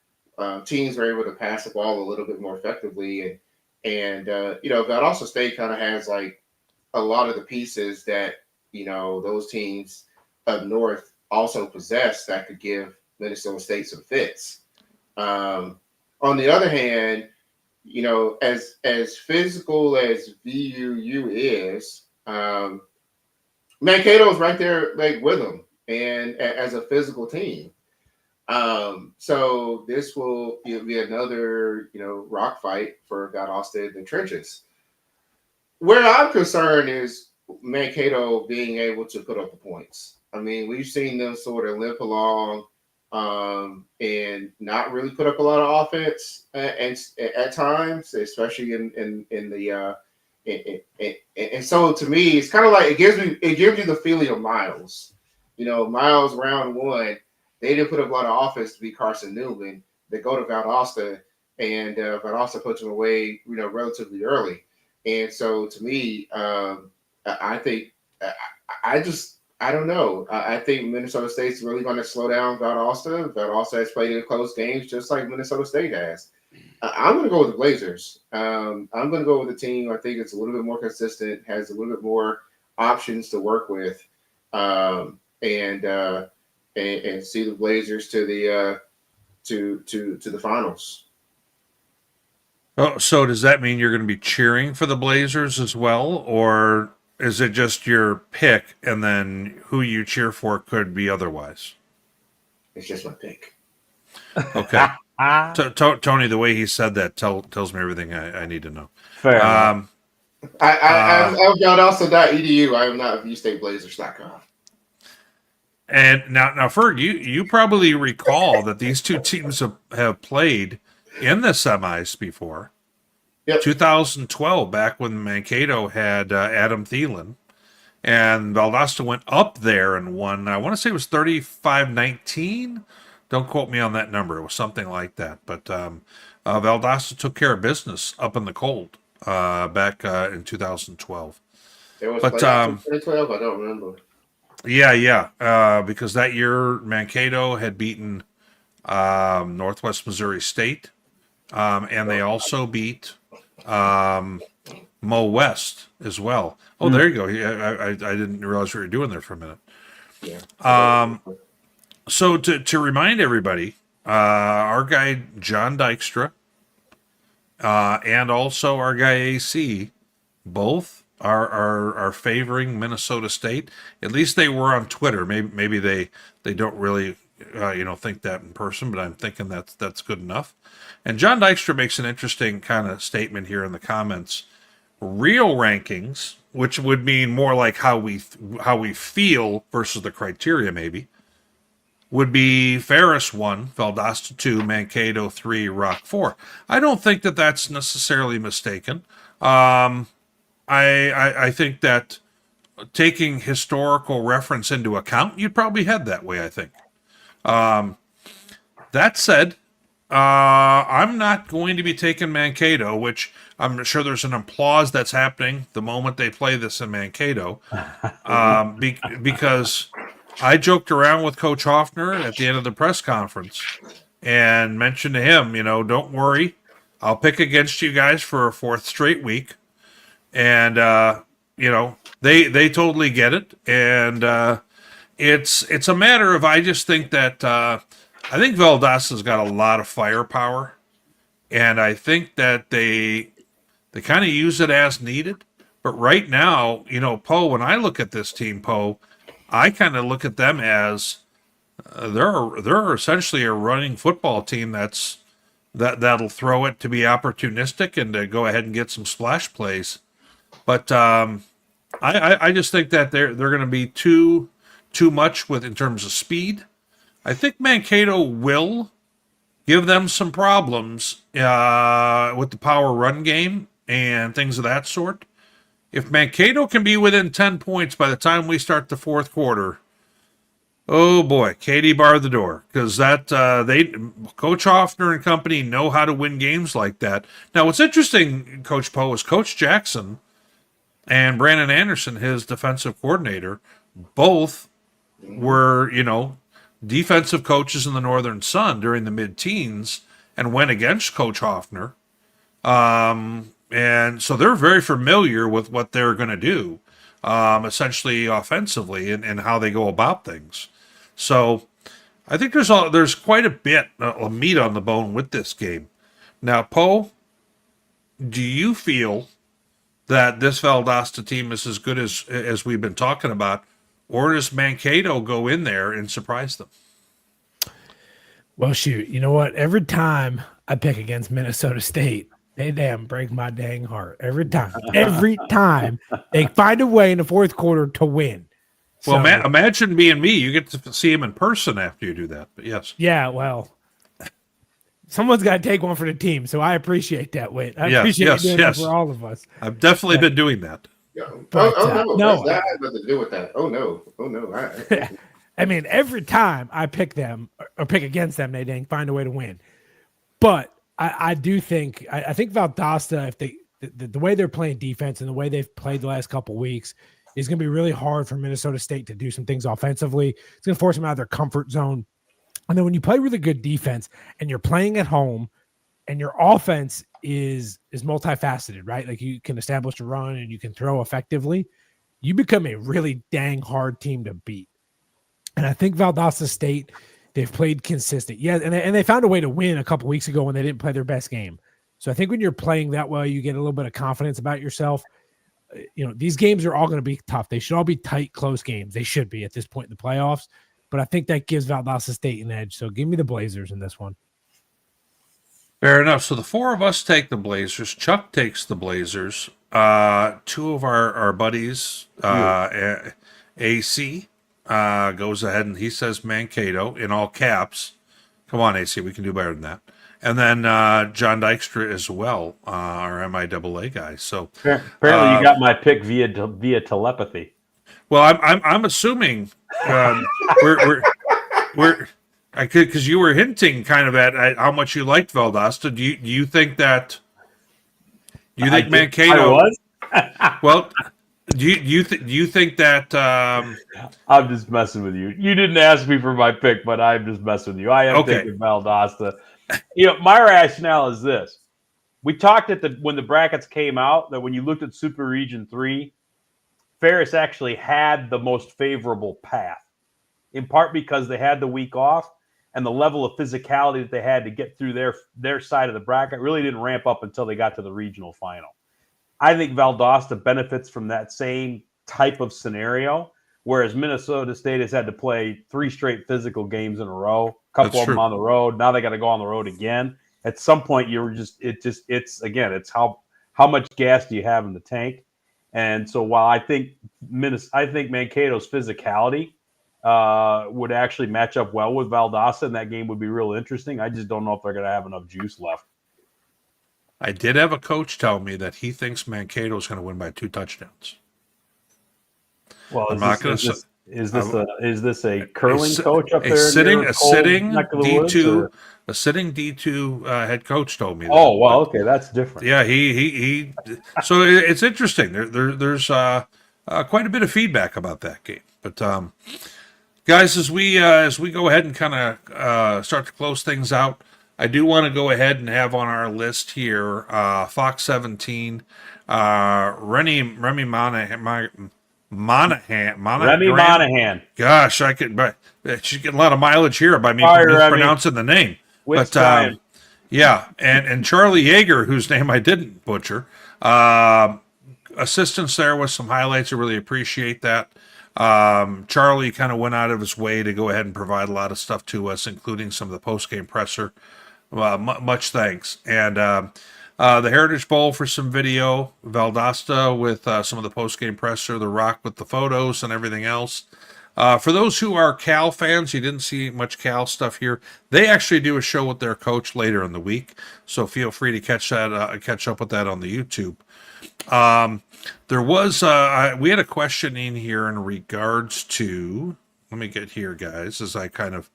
teams were able to pass the ball a little bit more effectively, and Valdosta State kind of has like a lot of the pieces that those teams up north also possess that could give Minnesota State some fits. On the other hand, as physical as VUU is, Mankato is right there like with them, and as a physical team. So this will be another rock fight for Valdosta in the trenches. Where I'm concerned is Mankato being able to put up the points. I mean, we've seen them sort of limp along and not really put up a lot of offense at times, especially in the and so to me, it's kind of like it gives you the feeling of Miles. Miles round one, they didn't put up a lot of offense to be Carson Newman. They go to Valdosta, and Valdosta puts them away, relatively early. And so to me, I think I don't know. I think Minnesota State's really going to slow down Valdosta. Valdosta has played in close games just like Minnesota State has. I'm going to go with the Blazers. I'm going to go with the team. I think it's a little bit more consistent, has a little bit more options to work with, and see the Blazers to the to the finals. Oh, so does that mean you're going to be cheering for the Blazers as well, or is it just your pick and then who you cheer for could be otherwise? It's just my pick. Okay. Tony, the way he said that tells me everything I need to know. Fair I'm Valdosta.edu. I am not VStateBlazers.com. And now, Ferg, you probably recall that these two teams have played in the semis before. Yep. 2012, back when Mankato had Adam Thielen, and Valdosta went up there and won. I want to say it was 35-19. Don't quote me on that number. It was something like that. But Valdosta took care of business up in the cold back in 2012. There was 2012. I don't remember. Yeah. Because that year Mankato had beaten Northwest Missouri State, and they also beat Mo West as well. Oh, there you go. I didn't realize what you were doing there for a minute. Yeah. So to remind everybody, our guy John Dykstra and also our guy AC, both are favoring Minnesota State. At least they were on Twitter. Maybe they don't really think that in person, but I'm thinking that's good enough. And John Dykstra makes an interesting kind of statement here in the comments. Real rankings, which would mean more like how we feel versus the criteria, maybe, would be Ferris 1, Valdosta 2, Mankato 3, Rock 4. I don't think that that's necessarily mistaken. I think that taking historical reference into account, you'd probably head that way, I think. That said, I'm not going to be taking Mankato, which I'm sure there's an applause that's happening the moment they play this in Mankato, because I joked around with Coach Hoffner at the end of the press conference and mentioned to him, don't worry, I'll pick against you guys for a fourth straight week. And, they totally get it. And it's a matter of, I just think that I think Valdosta's got a lot of firepower. And I think that they kind of use it as needed. But right now, Poe, when I look at this team, Poe, I kind of look at them as they're essentially a running football team that'll throw it to be opportunistic and to go ahead and get some splash plays. But I just think that they're going to be too much in terms of speed. I think Mankato will give them some problems with the power run game and things of that sort. If Mankato can be within 10 points by the time we start the fourth quarter, oh boy, Katie bar the door, because Coach Hoffner and company know how to win games like that. Now, what's interesting, Coach Poe, is Coach Jackson and Brandon Anderson, his defensive coordinator, both were, defensive coaches in the Northern Sun during the mid-teens and went against Coach Hoffner. And so they're very familiar with what they're going to do, essentially offensively and how they go about things. So I think there's quite a bit of meat on the bone with this game. Now, Poe, do you feel that this Valdosta team is as good as we've been talking about, or does Mankato go in there and surprise them? Well, shoot, you know what? Every time I pick against Minnesota State, they damn break my dang heart. Every time they find a way in the fourth quarter to win. Well, imagine being me. You get to see him in person after you do that. But yes. Yeah, well, someone's got to take one for the team, so I appreciate that, Whit. I appreciate you doing that for all of us. I've definitely been doing that. But, no, that has nothing to do with that. Oh no. I mean, every time I pick them or pick against them, they dang find a way to win. But I do think I think Valdosta, if the way they're playing defense and the way they've played the last couple of weeks, is going to be really hard for Minnesota State to do some things offensively. It's going to force them out of their comfort zone. And then when you play really good defense and you're playing at home and your offense is multifaceted, right? Like you can establish a run and you can throw effectively, you become a really dang hard team to beat. And I think Valdosta State, they've played consistent. Yeah, and they found a way to win a couple weeks ago when they didn't play their best game. So I think when you're playing that well, you get a little bit of confidence about yourself. These games are all going to be tough. They should all be tight, close games. They should be at this point in the playoffs. But I think that gives Valdosta State an edge. So give me the Blazers in this one. Fair enough. So the four of us take the Blazers. Chuck takes the Blazers. Two of our buddies, AC, goes ahead and he says Mankato in all caps. Come on, AC, we can do better than that. And then John Dykstra as well, our MIAA guy. So apparently, you got my pick via telepathy. Well, I'm assuming we're because you were hinting kind of at how much you liked Valdosta. Do you think that Mankato? I was. Well, do you think that? I'm just messing with you. You didn't ask me for my pick, but I'm just messing with you. I am taking Valdosta. My rationale is this: we talked when the brackets came out that when you looked at Super Region 3, Ferris actually had the most favorable path, in part because they had the week off and the level of physicality that they had to get through their side of the bracket really didn't ramp up until they got to the regional final. I think Valdosta benefits from that same type of scenario, whereas Minnesota State has had to play 3 straight physical games in a row, a couple of them on the road. Now they got to go on the road again. At some point, it's how much gas do you have in the tank? And so while I think Mankato's physicality would actually match up well with Valdosta, and that game would be real interesting, I just don't know if they're going to have enough juice left. I did have a coach tell me that he thinks Mankato is going to win by 2 touchdowns. Well, is this a curling coach up there? A sitting D2 head coach told me that. Oh, well, okay, that's different. Yeah, he. So it's interesting. There's quite a bit of feedback about that game. But guys, as we go ahead and kind of start to close things out, I do want to go ahead and have on our list here Fox 17, Remy Monahan. Gosh, I could, but she's getting a lot of mileage here by me mispronouncing the name. And Charlie Yeager, whose name I didn't butcher. Assistance there with some highlights. I really appreciate that. Charlie kind of went out of his way to go ahead and provide a lot of stuff to us, including some of the post-game presser. Much thanks. And The Heritage Bowl for some video, Valdosta with some of the post-game presser, The Rock with the photos and everything else. For those who are Cal fans, you didn't see much Cal stuff here. They actually do a show with their coach later in the week, so feel free to catch up with that on the YouTube. There was we had a question in here in regards to. Let me get here, guys. As I kind of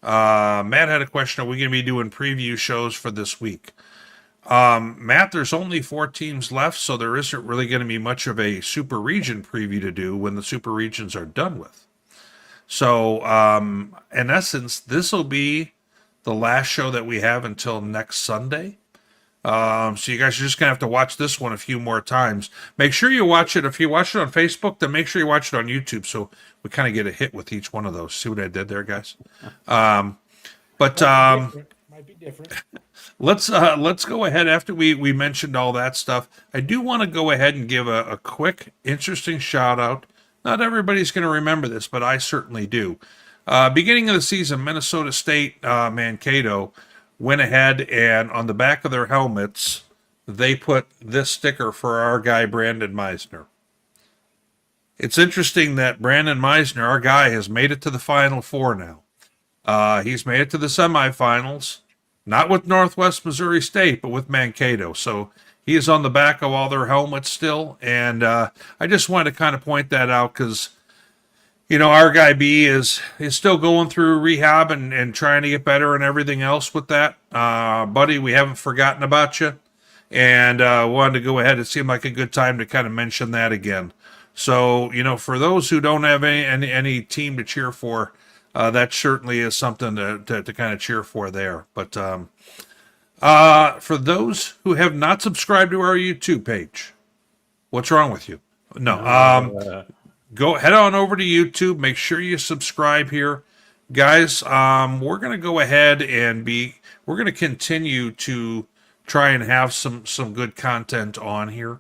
Matt had a question: are we going to be doing preview shows for this week? Matt, there's only 4 teams left, so there isn't really going to be much of a super region preview to do when the super regions are done with. So, in essence, this will be the last show that we have until next Sunday. So you guys are just going to have to watch this one a few more times. Make sure you watch it. If you watch it on Facebook, then make sure you watch it on YouTube so we kind of get a hit with each one of those. See what I did there, guys? Might be different. Let's go ahead after we mentioned all that stuff. I do want to go ahead and give a quick, interesting shout out. Not everybody's going to remember this, but I certainly do. Beginning of the season, Minnesota State, Mankato, went ahead and on the back of their helmets, they put this sticker for our guy, Brandon Meisner. It's interesting that Brandon Meisner, our guy, has made it to the Final Four now. He's made it to the semifinals, not with Northwest Missouri State, but with Mankato. So he is on the back of all their helmets still, and I just wanted to kind of point that out because, you know, our guy B is still going through rehab and trying to get better and everything else with that. Buddy, we haven't forgotten about you, and wanted to go ahead. It seemed like a good time to kind of mention that again. So, you know, for those who don't have any team to cheer for, that certainly is something to kind of cheer for there. But for those who have not subscribed to our YouTube page, what's wrong with you? No. Go head on over to YouTube. Make sure you subscribe here. Guys, we're going to go ahead and we're going to continue to try and have some good content on here.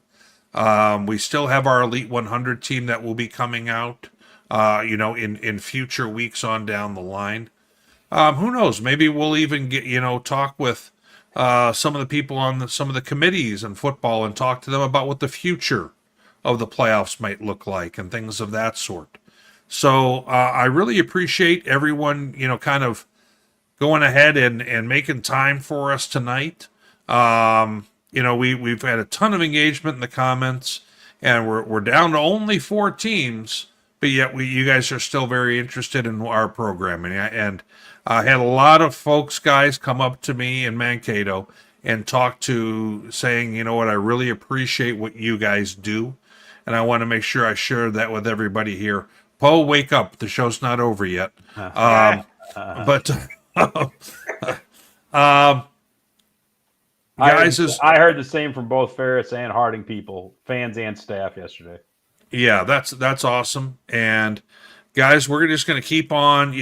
We still have our Elite 100 team that will be coming out, in future weeks on down the line. Who knows? Maybe we'll even talk with some of the people on some of the committees in football and talk to them about what the future of the playoffs might look like and things of that sort. So I really appreciate everyone, kind of going ahead and making time for us tonight. We've had a ton of engagement in the comments, and we're down to only 4 teams, but yet you guys are still very interested in our programming. And I had a lot of guys come up to me in Mankato and saying, you know what, I really appreciate what you guys do. And I want to make sure I share that with everybody here. Poe, wake up. The show's not over yet. I heard the same from both Ferris and Harding people, fans and staff yesterday. Yeah, that's awesome. And guys, we're just going to keep on,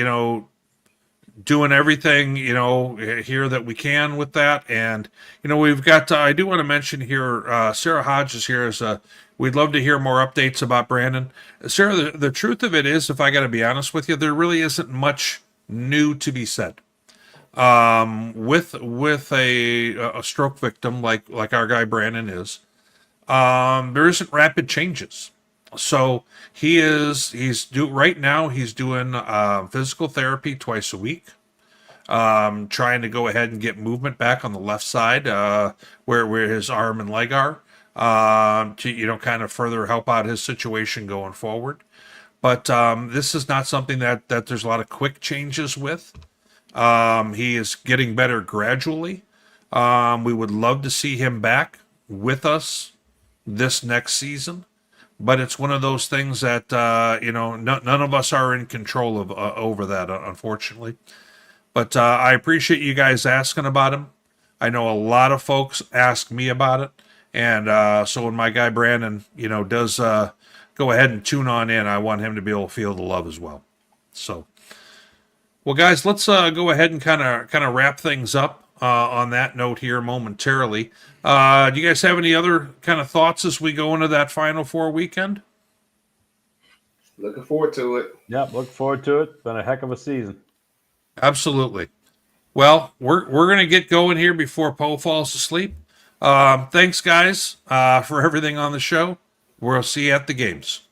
doing everything, here that we can with that. And, we've got, I do want to mention here, Sarah Hodges here we'd love to hear more updates about Brandon. Sarah, the truth of it is, if I got to be honest with you, there really isn't much new to be said. With a stroke victim like our guy Brandon is, there isn't rapid changes. So right now he's doing physical therapy twice a week, trying to go ahead and get movement back on the left side, where his arm and leg are, to kind of further help out his situation going forward. But this is not something that there's a lot of quick changes with. He is getting better gradually. We would love to see him back with us this next season, but it's one of those things that none of us are in control of over that, unfortunately. But I appreciate you guys asking about him. I know a lot of folks ask me about it, and so when my guy Brandon, does go ahead and tune on in, I want him to be able to feel the love as well. So. Well, guys, let's go ahead and kind of wrap things up on that note here momentarily. Do you guys have any other kind of thoughts as we go into that Final Four weekend? Looking forward to it. Yep, looking forward to it. Been a heck of a season. Absolutely. Well, we're going to get going here before Poe falls asleep. Thanks, guys, for everything on the show. We'll see you at the games.